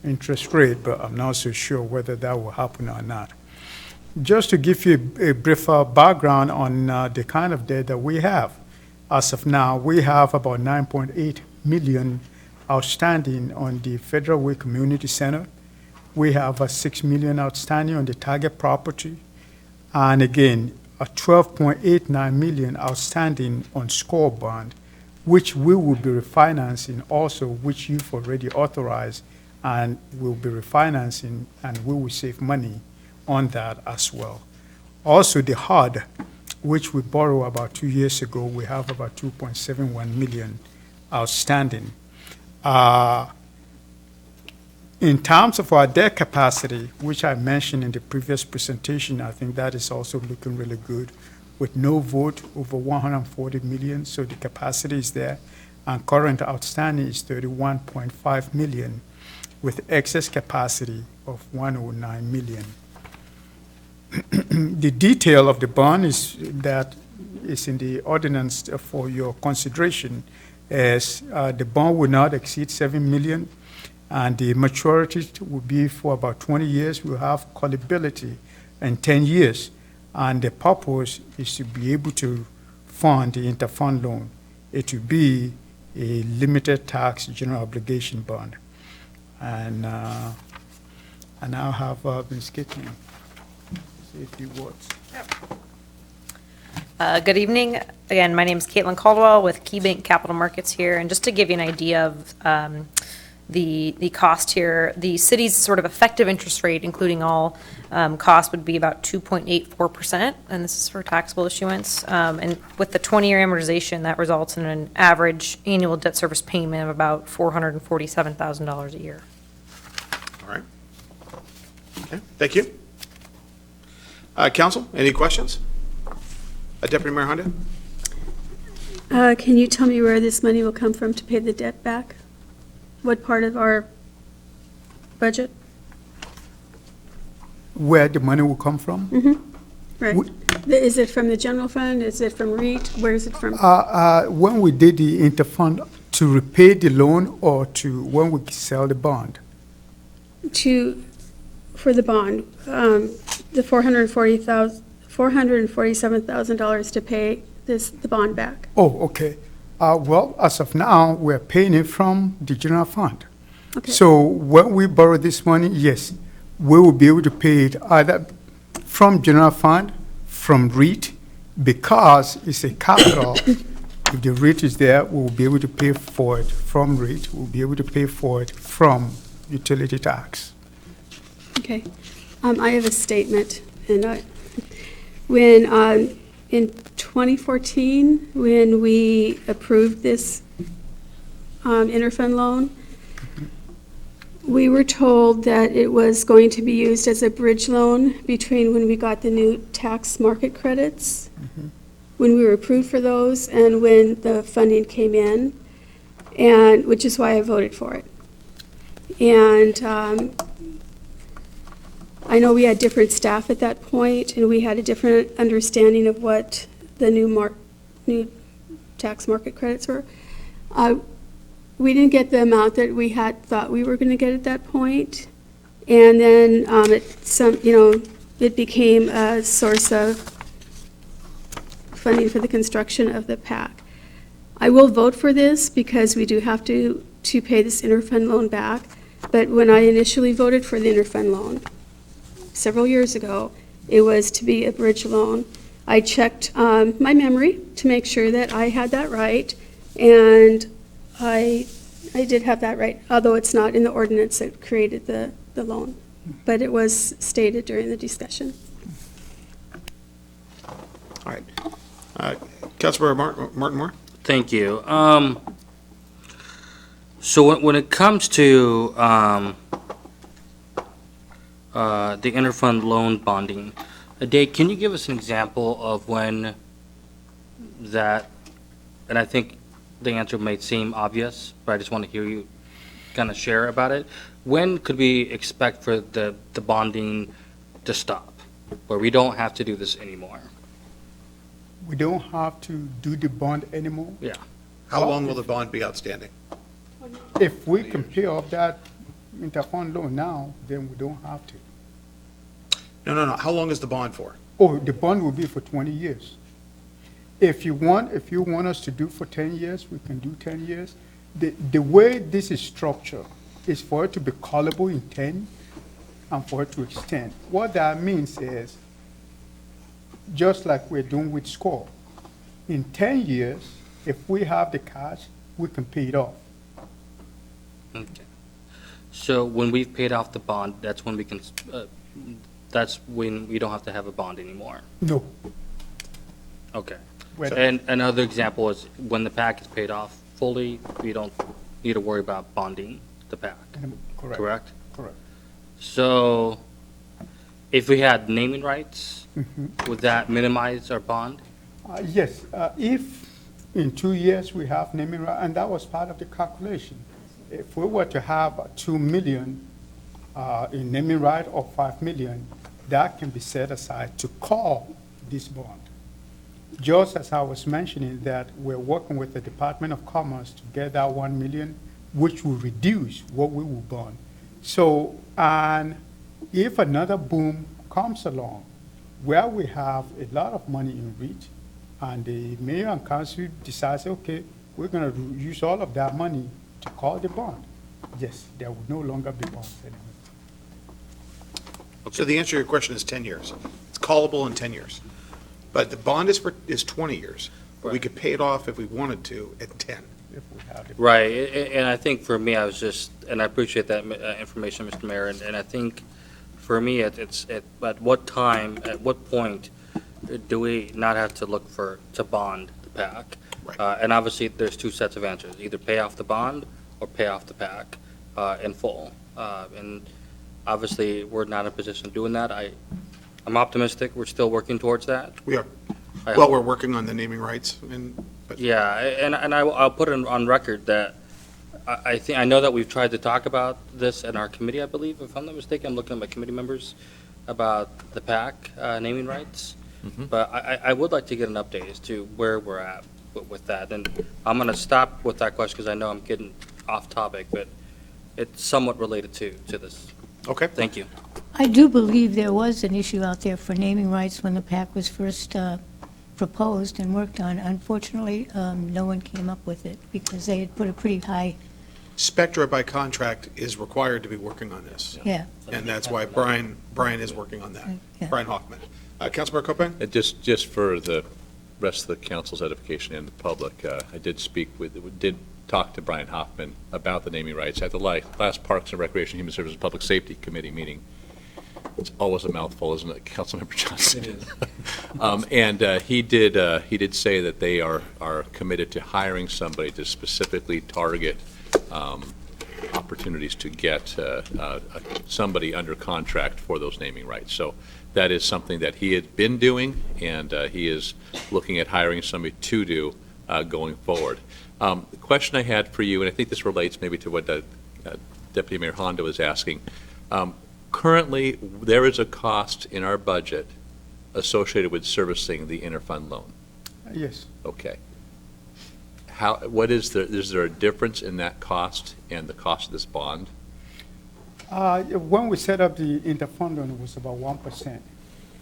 interest rate, but I'm not so sure whether that will happen or not. Just to give you a briefer background on the kind of debt that we have. As of now, we have about $9.8 million outstanding on the Federal Way Community Center. We have $6 million outstanding on the Target property. And again, a $12.89 million outstanding on Score Bond, which we will be refinancing also, which you've already authorized, and we'll be refinancing, and we will save money on that as well. Also, the HUD, which we borrowed about 2 years ago, we have about $2.71 million outstanding. In terms of our debt capacity, which I mentioned in the previous presentation, I think that is also looking really good with no vote over 140 million, so the capacity is there. And current outstanding is 31.5 million with excess capacity of 109 million. The detail of the bond is that is in the ordinance for your consideration, as the bond will not exceed 7 million, and the maturity will be for about 20 years. We'll have callability in 10 years, and the purpose is to be able to fund the interfund loan. It will be a limited tax general obligation bond. And I now have Ms. Kitty say a few words. Good evening. Again, my name is Caitlin Caldwell with KeyBank Capital Markets here. And just to give you an idea of the cost here, the city's sort of effective interest rate, including all costs, would be about 2.84%, and this is for taxable issuance. And with the 20-year amortization, that results in an average annual debt service payment of about $447,000 a year. All right. Okay, thank you. Council, any questions? Deputy Mayor Honda? Can you tell me where this money will come from to pay the debt back? What part of our budget? Where the money will come from? Right. Is it from the general fund? Is it from REIT? Where is it from? When we did the interfund, to repay the loan or to when we sell the bond? For the bond, the $447,000 to pay the bond back. Oh, okay. Well, as of now, we're paying it from the general fund. Okay. So when we borrow this money, yes, we will be able to pay it either from general fund, from REIT, because it's a capital. If the REIT is there, we'll be able to pay for it from REIT. We'll be able to pay for it from utility tax. Okay. I have a statement, and when in 2014, when we approved this interfund loan, we were told that it was going to be used as a bridge loan between when we got the new tax market credits, when we were approved for those, and when the funding came in, and which is why I voted for it. And I know we had different staff at that point, and we had a different understanding of what the new tax market credits were. We didn't get the amount that we had thought we were going to get at that point, and then it became a source of funding for the construction of the PAC. I will vote for this because we do have to pay this interfund loan back, but when I initially voted for the interfund loan, several years ago, it was to be a bridge loan. I checked my memory to make sure that I had that right, and I did have that right, although it's not in the ordinance that created the loan, but it was stated during the discussion. All right. Councilmember Martin Moore? Thank you. So when it comes to the interfund loan bonding, Dave, can you give us an example of when that, and I think the answer may seem obvious, but I just want to hear you kind of share about it. When could we expect for the bonding to stop, where we don't have to do this anymore? We don't have to do the bond anymore. Yeah. How long will the bond be outstanding? If we can pay off that interfund loan now, then we don't have to. No. How long is the bond for? Oh, the bond will be for 20 years. If you want us to do for 10 years, we can do 10 years. The way this is structured is for it to be callable in 10 and for it to extend. What that means is, just like we're doing with SCORE, in 10 years, if we have the cash, we can pay it off. Okay. So when we've paid off the bond, that's when we can, that's when we don't have to have a bond anymore? No. Okay. Wait. And another example is when the PAC is paid off fully, we don't need to worry about bonding the PAC, Correct. correct? Correct. So if we had naming rights, would that minimize our bond? Yes, if in 2 years we have naming right, and that was part of the calculation. If we were to have 2 million in naming right or 5 million, that can be set aside to call this bond. Just as I was mentioning that we're working with the Department of Commerce to get that 1 million, which will reduce what we will bond. So, and if another boom comes along where we have a lot of money in reach, and the mayor and council decides, okay, we're gonna use all of that money to call the bond, yes, there will no longer be bonds anymore. So the answer to your question is 10 years. It's callable in 10 years. But the bond is 20 years. But we could pay it off if we wanted to at 10. If we have it. Right, and I think for me, I was just, and I appreciate that information, Mr. Mayor, and I think for me, it's at what time, at what point do we not have to look to bond the PAC? Right. And obviously, there's two sets of answers, either pay off the bond or pay off the PAC in full. And obviously, we're not in a position of doing that. I'm optimistic, we're still working towards that. We are. I Well, hope. we're working on the naming rights, but Yeah, and I'll put it on record that I know that we've tried to talk about this in our committee, I believe, if I'm not mistaken. I'm looking at my committee members about the PAC naming rights. But I would like to get an update as to where we're at with that. And I'm going to stop with that question because I know I'm getting off topic, but it's somewhat related to this. Okay. Thank you. I do believe there was an issue out there for naming rights when the PAC was first proposed and worked on. Unfortunately, no one came up with it because they had put a pretty high, Spectra by contract is required to be working on this. yeah. And that's why Brian is working on that. Yeah. Brian Hoffman. Councilmember Copeland? And just for the rest of the council's edification and the public, I did talk to Brian Hoffman about the naming rights at the last Parks and Recreation, Human Services, and Public Safety Committee meeting. It's always a mouthful, isn't it, Councilmember Johnson? It is. And he did say that they are committed to hiring somebody to specifically target opportunities to get somebody under contract for those naming rights. So that is something that he had been doing, and he is looking at hiring somebody to do going forward. The question I had for you, and I think this relates maybe to what Deputy Mayor Hondo was asking, currently, there is a cost in our budget associated with servicing the interfund loan. Yes. Okay. Is there a difference in that cost and the cost of this bond? When we set up the interfund loan, it was about 1%.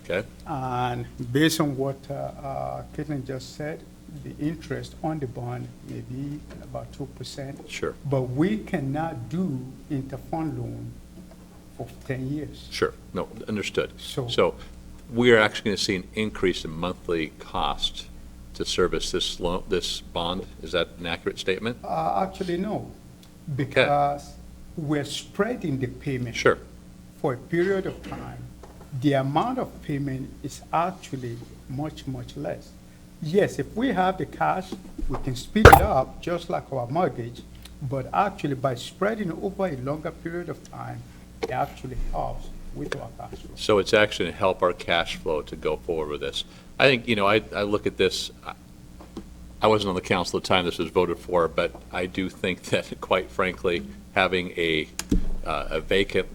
Okay. And based on what Caitlin just said, the interest on the bond may be about 2%. Sure. But we cannot do interfund loan for 10 years. Sure. No, understood. So we are actually going to see an increase in monthly cost to service this loan, this bond. Is that an accurate statement? Actually, no, because we're spreading the payment. Sure. For a period of time. The amount of payment is actually much, much less. Yes, if we have the cash, we can speed it up, just like our mortgage, but actually by spreading over a longer period of time, it actually helps with our cash flow. So it's actually to help our cash flow to go forward with this. I think, I look at this, I wasn't on the council at the time this was voted for, but I do think that, quite frankly, having a vacant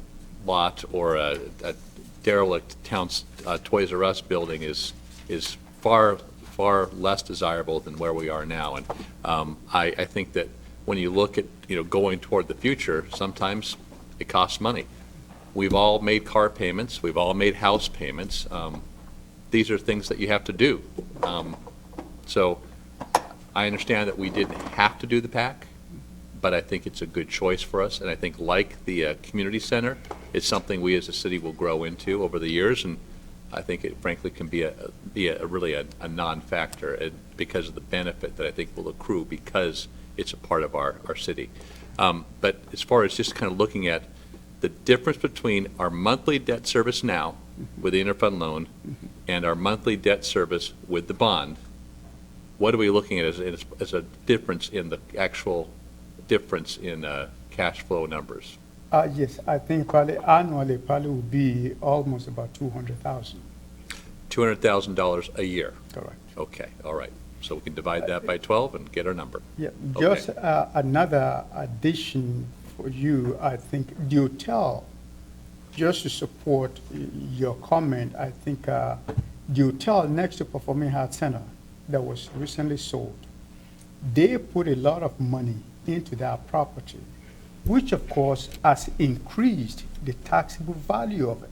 lot or a derelict town's Toys R Us building is far less desirable than where we are now. And I think that when you look at, going toward the future, sometimes it costs money. We've all made car payments. We've all made house payments. These are things that you have to do. So I understand that we didn't have to do the PAC, but I think it's a good choice for us. And I think, like the community center, it's something we as a city will grow into over the years. And I think it frankly can be really a non-factor because of the benefit that I think will accrue because it's a part of our city. But as far as just kind of looking at the difference between our monthly debt service now with the interfund loan and our monthly debt service with the bond, what are we looking at as a difference in the actual difference in cash flow numbers? Yes, I think probably annually will be almost about $200,000. $200,000 a year? Correct. Okay, all right. So we can divide that by 12 and get our number. Yeah, Okay. just another addition for you, I think the hotel just to support your comment, I think the hotel next to Performing Arts Center that was recently sold, they put a lot of money into that property, which of course has increased the taxable value of it.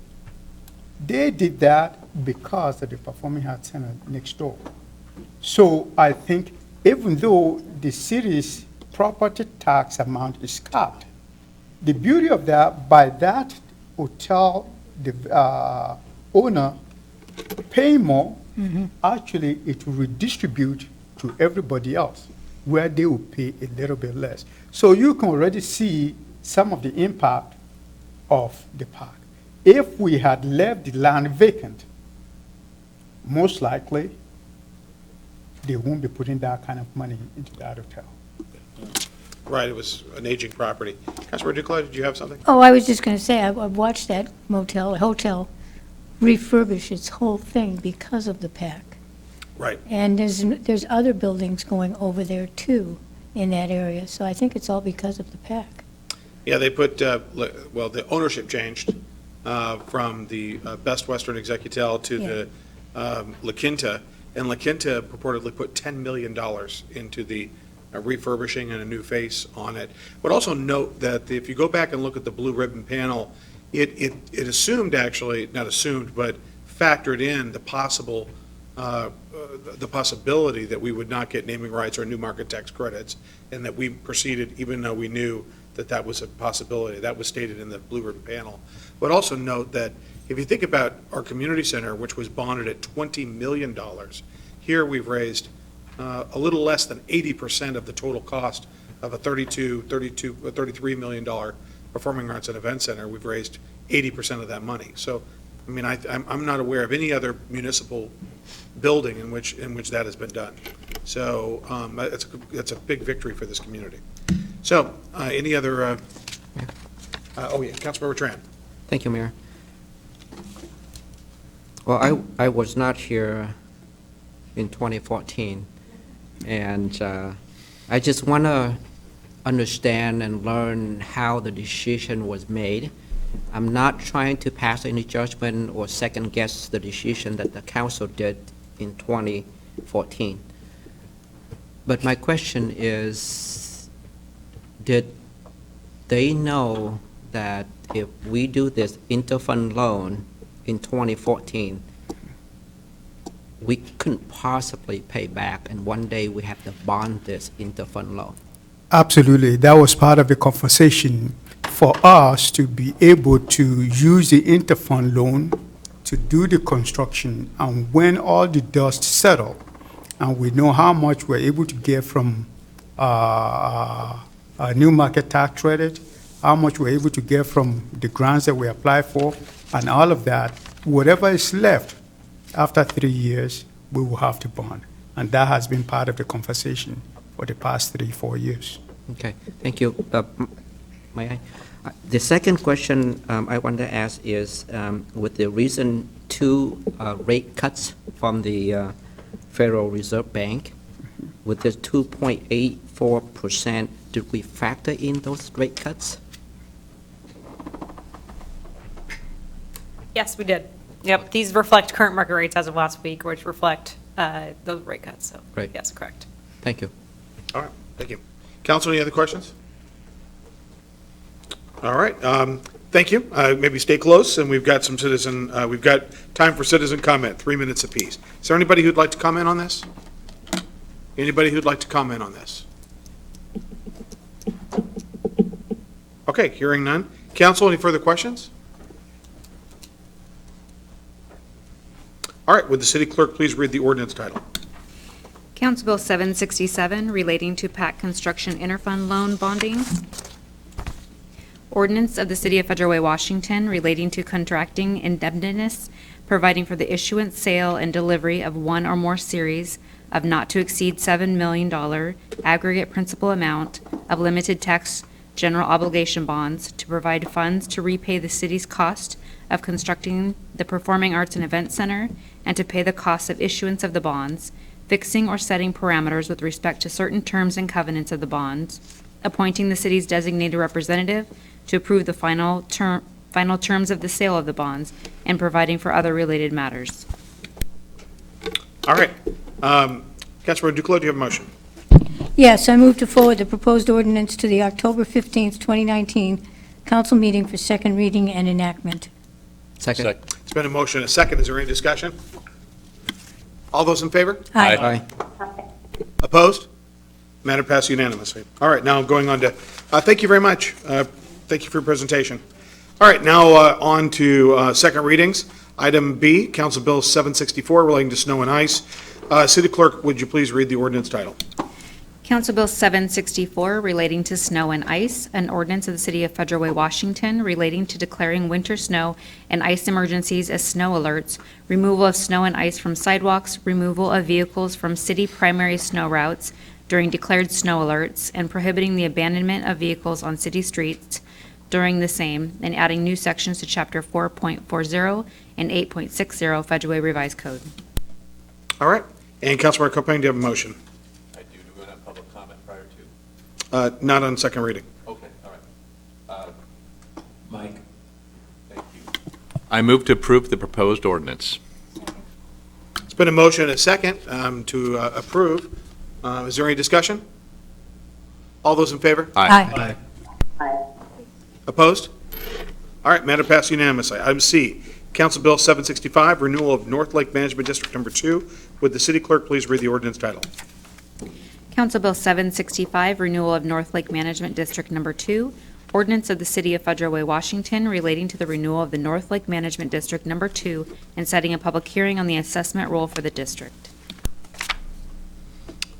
They did that because of the Performing Arts Center next door. So I think even though the city's property tax amount is capped, the beauty of that, by that hotel, the owner paying more, actually it will redistribute to everybody else, where they will pay a little bit less. So you can already see some of the impact of the park. If we had left the land vacant, most likely they won't be putting that kind of money into that hotel. Right, it was an aging property. Councilor Duclos, did you have something? Oh, I was just going to say, I've watched that hotel refurbish its whole thing because of the PAC. Right. And there's other buildings going over there too in that area, so I think it's all because of the PAC. Yeah, they put, well, the ownership changed from the Best Western Executel to the La Quinta, and La Quinta purportedly put $10 million into the refurbishing and a new face on it. But also note that if you go back and look at the blue ribbon panel, it assumed, actually, not assumed, but factored in the possibility that we would not get naming rights or new market tax credits, and that we proceeded even though we knew that that was a possibility. That was stated in the blue ribbon panel. But also note that if you think about our community center, which was bonded at $20 million, here we've raised a little less than 80% of the total cost of a $33 million performing arts and event center. We've raised 80% of that money. So, I mean, I'm not aware of any other municipal building in which that has been done. So that's a big victory for this community. So, any other? Oh yeah, Councilmember Tran. Thank you, Mayor. Well, I was not here in 2014, and I just want to understand and learn how the decision was made. I'm not trying to pass any judgment or second guess the decision that the council did in 2014. But my question is, did they know that if we do this interfund loan in 2014, we couldn't possibly pay back, and one day we have to bond this interfund loan? Absolutely. That was part of the conversation for us to be able to use the interfund loan to do the construction, and when all the dust settled, and we know how much we're able to get from a new market tax credit, how much we're able to get from the grants that we apply for, and all of that, whatever is left after 3 years, we will have to bond. And that has been part of the conversation for the past 3-4 years. Okay, thank you. May I? The second question I want to ask is, with the recent 2 rate cuts from the Federal Reserve Bank, with the 2.84%, did we factor in those rate cuts? Yes, we did. Yep, these reflect current market rates as of last week, which reflect those rate cuts, so. Great. Yes, correct. Thank you. All right, thank you. Council, any other questions? All right, thank you. Maybe stay close, and we've got we've got time for citizen comment, 3 minutes apiece. Is there anybody who'd like to comment on this? Anybody who'd like to comment on this? Okay, hearing none. Council, any further questions? All right, would the city clerk please read the ordinance title? Council Bill 767 relating to PAC construction interfund loan bonding. Ordinance of the City of Federal Way, Washington relating to contracting indebtedness, providing for the issuance, sale, and delivery of one or more series of not to exceed $7 million aggregate principal amount of limited tax general obligation bonds to provide funds to repay the city's cost of constructing the Performing Arts and Event Center and to pay the cost of issuance of the bonds, fixing or setting parameters with respect to certain terms and covenants of the bonds, appointing the city's designated representative to approve the final final terms of the sale of the bonds, and providing for other related matters. All right. Councilmember Duclos, do you have a motion? Yes, I move to forward the proposed ordinance to the October 15th, 2019 council meeting for second reading and enactment. Second. It's been a motion, a second. Is there any discussion? All those in favor? Aye. Opposed? Matter passed unanimously. All right, now going on to, thank you very much. Thank you for your presentation. All right, now on to second readings. Item B, Council Bill 764 relating to snow and ice. City Clerk, would you please read the ordinance title? Council Bill 764 relating to snow and ice, an ordinance of the City of Federal Way, Washington relating to declaring winter snow and ice emergencies as snow alerts, removal of snow and ice from sidewalks, removal of vehicles from city primary snow routes during declared snow alerts, and prohibiting the abandonment of vehicles on city streets during the same, and adding new sections to Chapter 4.40 and 8.60 Federal Way Revised Code. All right, and Councilmember Copang, do you have a motion? I do. Do we want to have public comment prior to? Not on second reading. Okay, all right. Mike? Thank you. I move to approve the proposed ordinance. It's been a motion and a second to approve. Is there any discussion? All those in favor? Aye. Opposed? All right, matter passed unanimously. Item C, Council Bill 765, renewal of North Lake Management District Number 2. Would the city clerk please read the ordinance title? Council Bill 765, renewal of North Lake Management District Number 2, ordinance of the City of Federal Way, Washington relating to the renewal of the North Lake Management District Number 2 and setting a public hearing on the assessment roll for the district.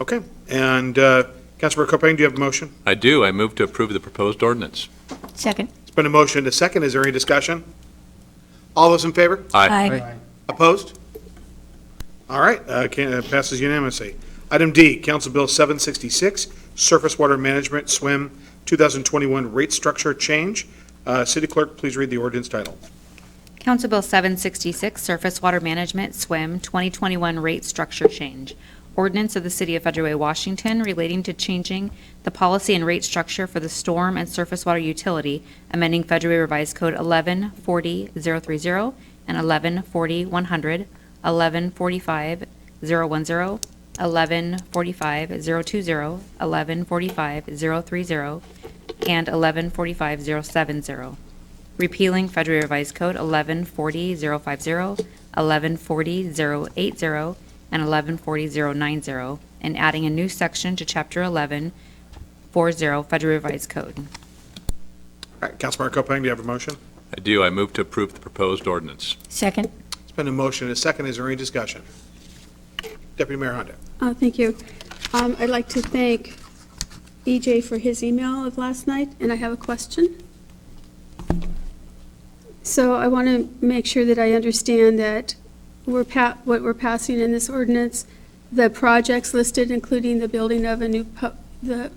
Okay, and Councilmember Copang, do you have a motion? I do. I move to approve the proposed ordinance. Second. It's been a motion and a second. Is there any discussion? All those in favor? Aye. Opposed? All right, passes unanimously. Item D, Council Bill 766, Surface Water Management SWIM 2021 Rate Structure Change. City Clerk, please read the ordinance title. Council Bill 766, Surface Water Management SWIM 2021 Rate Structure Change. Ordinance of the City of Federal Way, Washington relating to changing the policy and rate structure for the storm and surface water utility, amending Federal Way Revised Code 1140.030 and 1140.100, 1145.010, 1145.020, 1145.030, and 1145.070. Repealing Federal Way Revised Code 1140.050, 1140.080, and 1140.090, and adding a new section to Chapter 1140 Federal Revised Code. All right, Councilmember Copang, do you have a motion? I do. I move to approve the proposed ordinance. Second. It's been a motion and a second. Is there any discussion? Deputy Mayor Honda. Thank you. I'd like to thank EJ for his email of last night, and I have a question. So I want to make sure that I understand that what we're passing in this ordinance, the projects listed, including the building of a new, the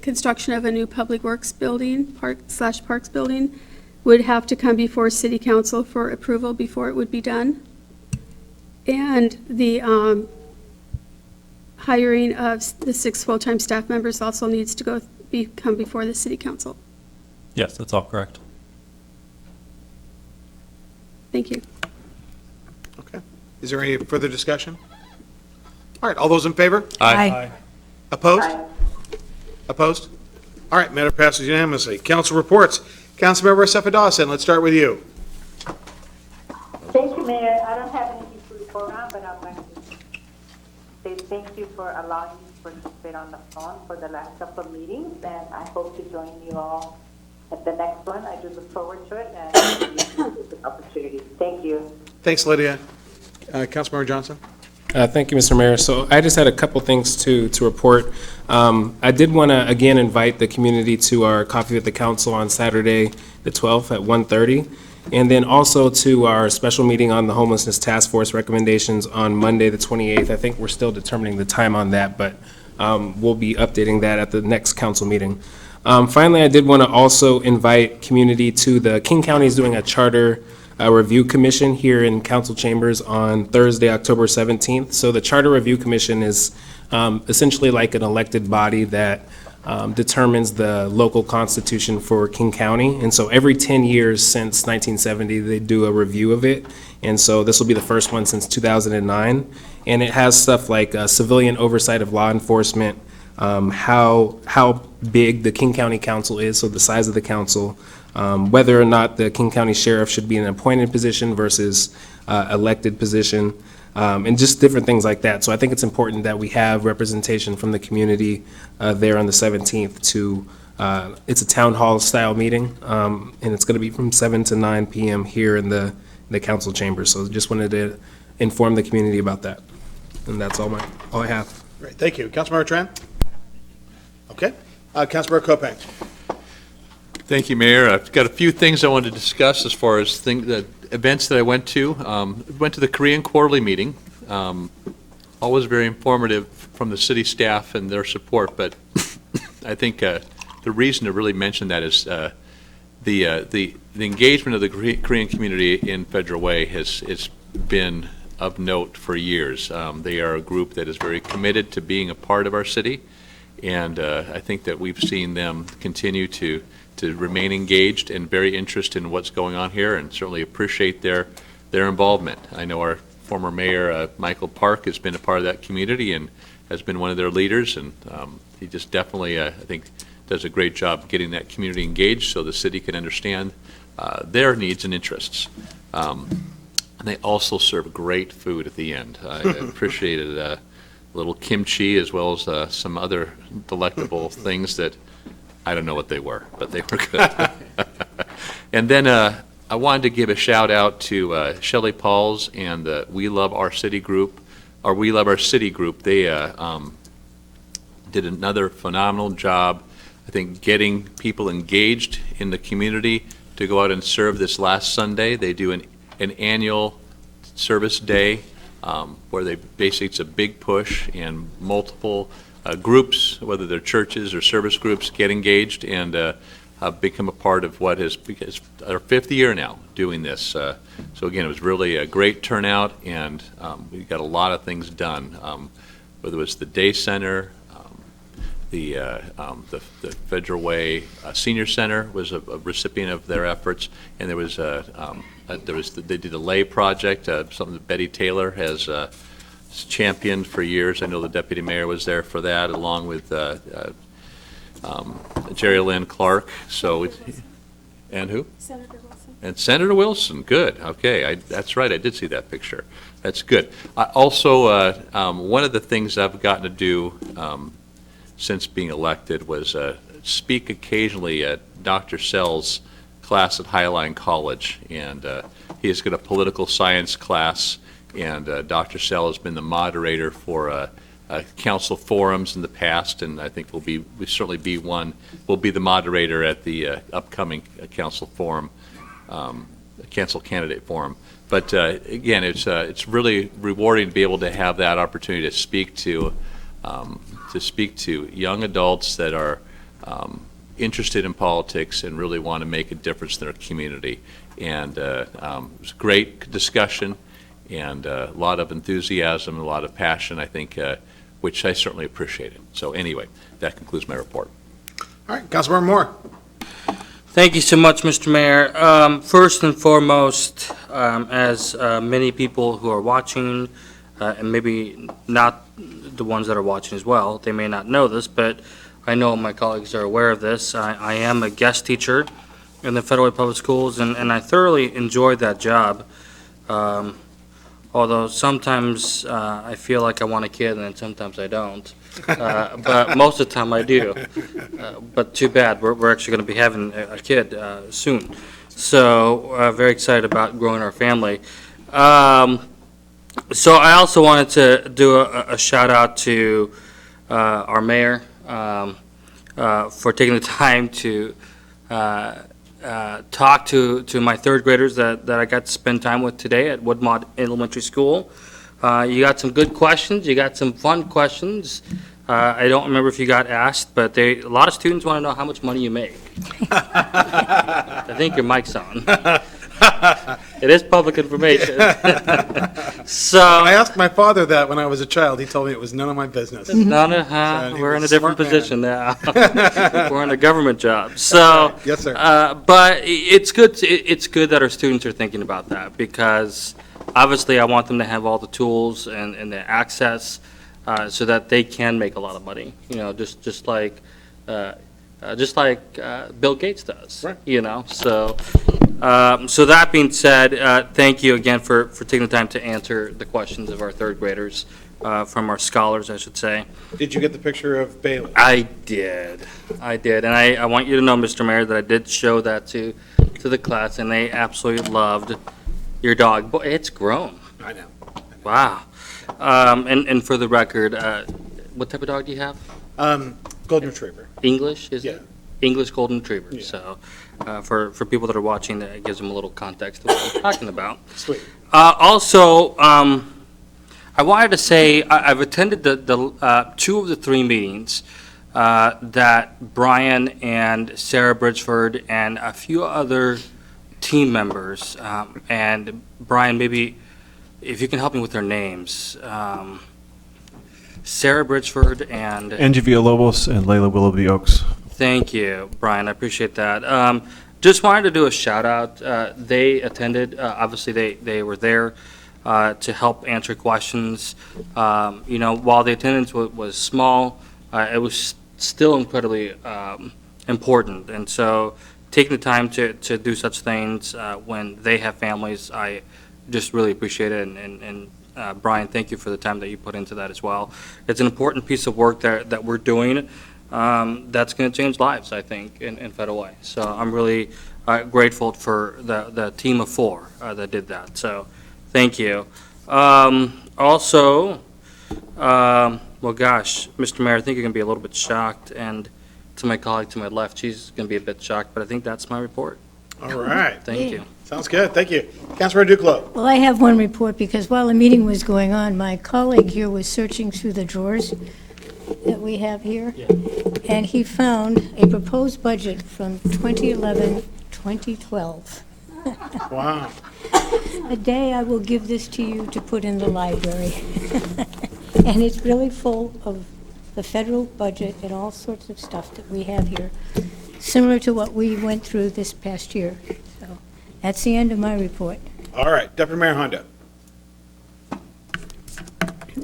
construction of a new public works building, parks building, would have to come before city council for approval before it would be done. And the hiring of the 6 full-time staff members also needs to come before the city council. Yes, that's all correct. Thank you. Okay. Is there any further discussion? All right, all those in favor? Aye. Opposed? Opposed? All right, matter passes unanimously. Council reports. Councilmember Asefa Dawson, let's start with you. Thank you, Mayor. I don't have anything to report on, but I'd like to say thank you for allowing me to participate on the phone for the last couple of meetings, and I hope to join you all at the next one. I do look forward to it, and it's an opportunity. Thank you. Thanks, Lydia. Councilmember Johnson? Thank you, Mr. Mayor. So I just had a couple things to report. I did want to, again, invite the community to our Coffee with the Council on Saturday, the 12th at 1:30, and then also to our special meeting on the Homelessness Task Force recommendations on Monday, the 28th. I think we're still determining the time on that, but we'll be updating that at the next council meeting. Finally, I did want to also invite community to the King County is doing a charter review commission here in council chambers on Thursday, October 17th. So the Charter Review Commission is essentially like an elected body that determines the local constitution for King County. And so every 10 years since 1970, they do a review of it. And so this will be the first one since 2009. And it has stuff like civilian oversight of law enforcement, how big the King County Council is, so the size of the council, whether or not the King County Sheriff should be an appointed position versus elected position, and just different things like that. So I think it's important that we have representation from the community there on the 17th to, it's a town hall style meeting, and it's going to be from 7 to 9 p.m. here in the council chamber. So just wanted to inform the community about that. And that's all I have. Great, thank you. Councilmember Tran? Okay. Councilmember Kopang? Thank you, Mayor. I've got a few things I wanted to discuss as far as the events that I went to. Went to the Korean Quarterly meeting. Always very informative from the city staff and their support, but I think the reason to really mention that is the engagement of the Korean community in Federal Way has been of note for years. They are a group that is very committed to being a part of our city, and I think that we've seen them continue to remain engaged and very interested in what's going on here, and certainly appreciate their involvement. I know our former mayor, Michael Park, has been a part of that community and has been one of their leaders, and he just definitely, I think, does a great job getting that community engaged so the city can understand their needs and interests. And they also serve great food at the end. I appreciated a little kimchi as well as some other delectable things that I don't know what they were, but they were good. And then I wanted to give a shout out to Shelley Pauls and the We Love Our City group, or We Love Our City group. They did another phenomenal job, I think, getting people engaged in the community to go out and serve this last Sunday. They do an annual service day where they basically, it's a big push, and multiple groups, whether they're churches or service groups, get engaged and become a part of what is our 5th year now doing this. So again, it was really a great turnout, and we got a lot of things done, whether it was the day center, the Federal Way Senior Center was a recipient of their efforts, and there was they did a lay project, something that Betty Taylor has championed for years. I know the deputy mayor was there for that, along with Jeri Lynn Clark. So, and who? Senator Wilson. And Senator Wilson. Good. Okay, that's right. I did see that picture. That's good. I also, one of the things I've gotten to do since being elected was speak occasionally at Dr. Sell's class at Highline College, and he has got a political science class, and Dr. Sell has been the moderator for council forums in the past, and I think we'll certainly be the moderator at the upcoming council forum, council candidate forum. But again, it's really rewarding to be able to have that opportunity to speak to young adults that are interested in politics and really want to make a difference in their community. And it was a great discussion, and a lot of enthusiasm, a lot of passion, I think, which I certainly appreciated. So anyway, that concludes my report. All right, Councilmember Moore. Thank you so much, Mr. Mayor. First and foremost, as many people who are watching, and maybe not the ones that are watching as well, they may not know this, but I know my colleagues are aware of this. I am a guest teacher in the Federal Way Public Schools, and I thoroughly enjoyed that job. Although sometimes I feel like I want a kid, and then sometimes I don't. But most of the time I do. But too bad, we're actually going to be having a kid soon. So very excited about growing our family. So I also wanted to do a shout out to our mayor for taking the time to talk to my third graders that I got to spend time with today at Woodmont Elementary School. You got some good questions. You got some fun questions. I don't remember if you got asked, but a lot of students want to know how much money you make. I think your mic's on. It is public information. So. I asked my father that when I was a child. He told me it was none of my business. None of, he we're in a was a different smart man. position now. We're in a government job. So. Yes, sir. But it's good, it's good that our students are thinking about that, because obviously I want them to have all the tools and the access so that they can make a lot of money, you know, just like Bill Gates does. Right. You know, so that being said, thank you again for taking the time to answer the questions of our third graders, from our scholars, I should say. Did you get the picture of Bailey? I did, and I want you to know, Mr. Mayor, that I did show that to the class, and they absolutely loved your dog. Boy, it's grown. I know. Wow. And for the record, what type of dog do you have? Golden Retriever. English, is it? Yeah. English Golden Retriever. Yeah. So, for people that are watching, that gives them a little context of what I'm talking about. Sweet. Also, I wanted to say I've attended the 2 of the 3 meetings that Brian and Sarah Bridgeford and a few other team members, and Brian, maybe if you can help me with their names. Sarah Bridgeford and... Angie Lobos and Layla Willoughby Oaks. Thank you, Brian. I appreciate that. Just wanted to do a shout out. They attended. Obviously, they were there to help answer questions. You know, while the attendance was small, it was still incredibly important. And so, taking the time to do such things when they have families, I just really appreciate it. And Brian, thank you for the time that you put into that as well. It's an important piece of work that we're doing. That's going to change lives, I think, in Federal Way. So I'm really grateful for the team of 4 that did that. So thank you. Also, well, gosh, Mr. Mayor, I think you're going to be a little bit shocked. And to my colleague to my left, she's going to be a bit shocked. But I think that's my report. All right. Thank you. Sounds good. Thank you. Councilor Duclos. Well, I have one report, because while the meeting was going on, my colleague here was searching through the drawers that we have here, and he found a proposed budget from 2011-2012. Wow. A day I will give this to you to put in the library. And it's really full of the federal budget and all sorts of stuff that we have here, similar to what we went through this past year. So that's the end of my report. All right. Deputy Mayor Honda.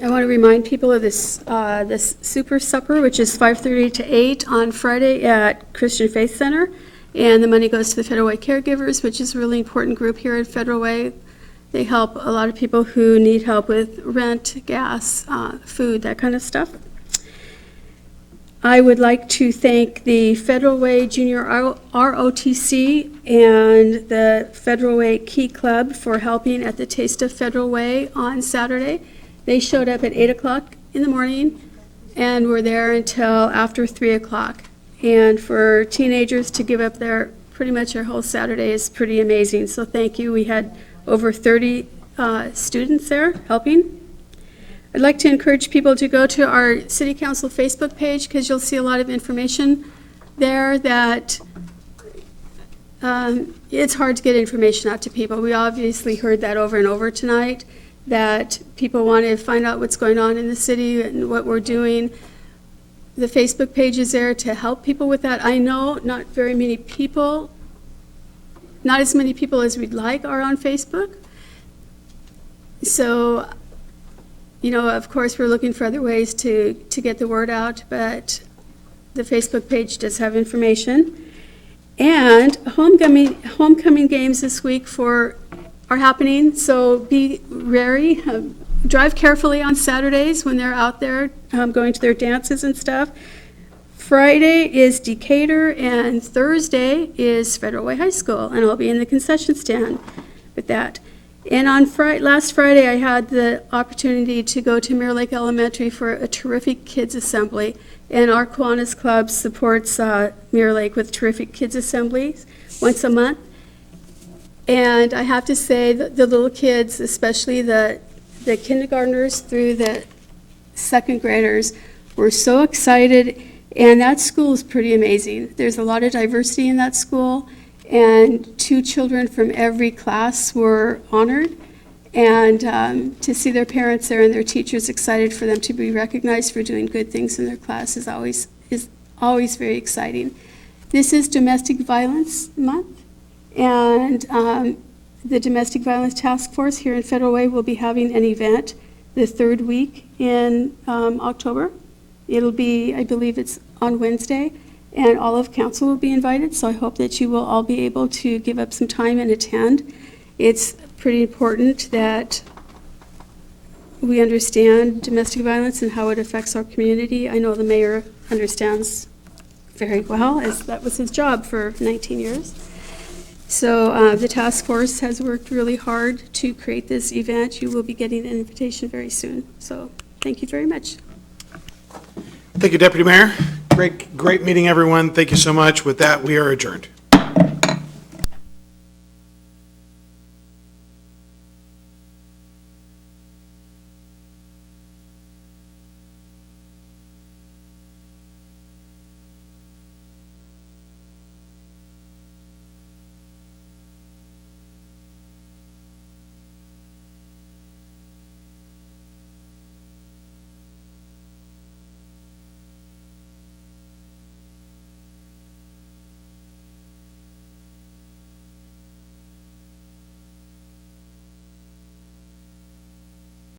I want to remind people of this Super Supper, which is 5:30 to 8 on Friday at Christian Faith Center. And the money goes to the Federal Way Caregivers, which is a really important group here at Federal Way. They help a lot of people who need help with rent, gas, food, that kind of stuff. I would like to thank the Federal Way Junior ROTC and the Federal Way Key Club for helping at the Taste of Federal Way on Saturday. They showed up at 8 o'clock in the morning and were there until after 3 o'clock. And for teenagers to give up pretty much their whole Saturday is pretty amazing. So thank you. We had over 30 students there helping. I'd like to encourage people to go to our City Council Facebook page, because you'll see a lot of information there that it's hard to get information out to people. We obviously heard that over and over tonight, that people want to find out what's going on in the city and what we're doing. The Facebook page is there to help people with that. I know not very many people, not as many people as we'd like are on Facebook. So, you know, of course, we're looking for other ways to get the word out, but the Facebook page does have information. And homecoming games this week are happening, so be wary. Drive carefully on Saturdays when they're out there going to their dances and stuff. Friday is Decatur, and Thursday is Federal Way High School, and I'll be in the concession stand with that. And on last Friday, I had the opportunity to go to Mirror Lake Elementary for a terrific kids assembly. And our Kiwanis Club supports Mirror Lake with terrific kids assemblies once a month. And I have to say that the little kids, especially the kindergartners through the second graders, were so excited. And that school is pretty amazing. There's a lot of diversity in that school. and 2 children from every class were honored. And to see their parents there and their teachers excited for them to be recognized for doing good things in their class is always very exciting. This is Domestic Violence Month, and the Domestic Violence Task Force here in Federal Way will be having an event the 3rd week in October. It'll be, I believe it's on Wednesday, and all of council will be invited, so I hope that you will all be able to give up some time and attend. It's pretty important that we understand domestic violence and how it affects our community. I know the mayor understands very well, as that was his job for 19 years. So the task force has worked really hard to create this event. You will be getting an invitation very soon. So thank you very much. Thank you, Deputy Mayor. Great meeting, everyone. Thank you so much. With that, we are adjourned.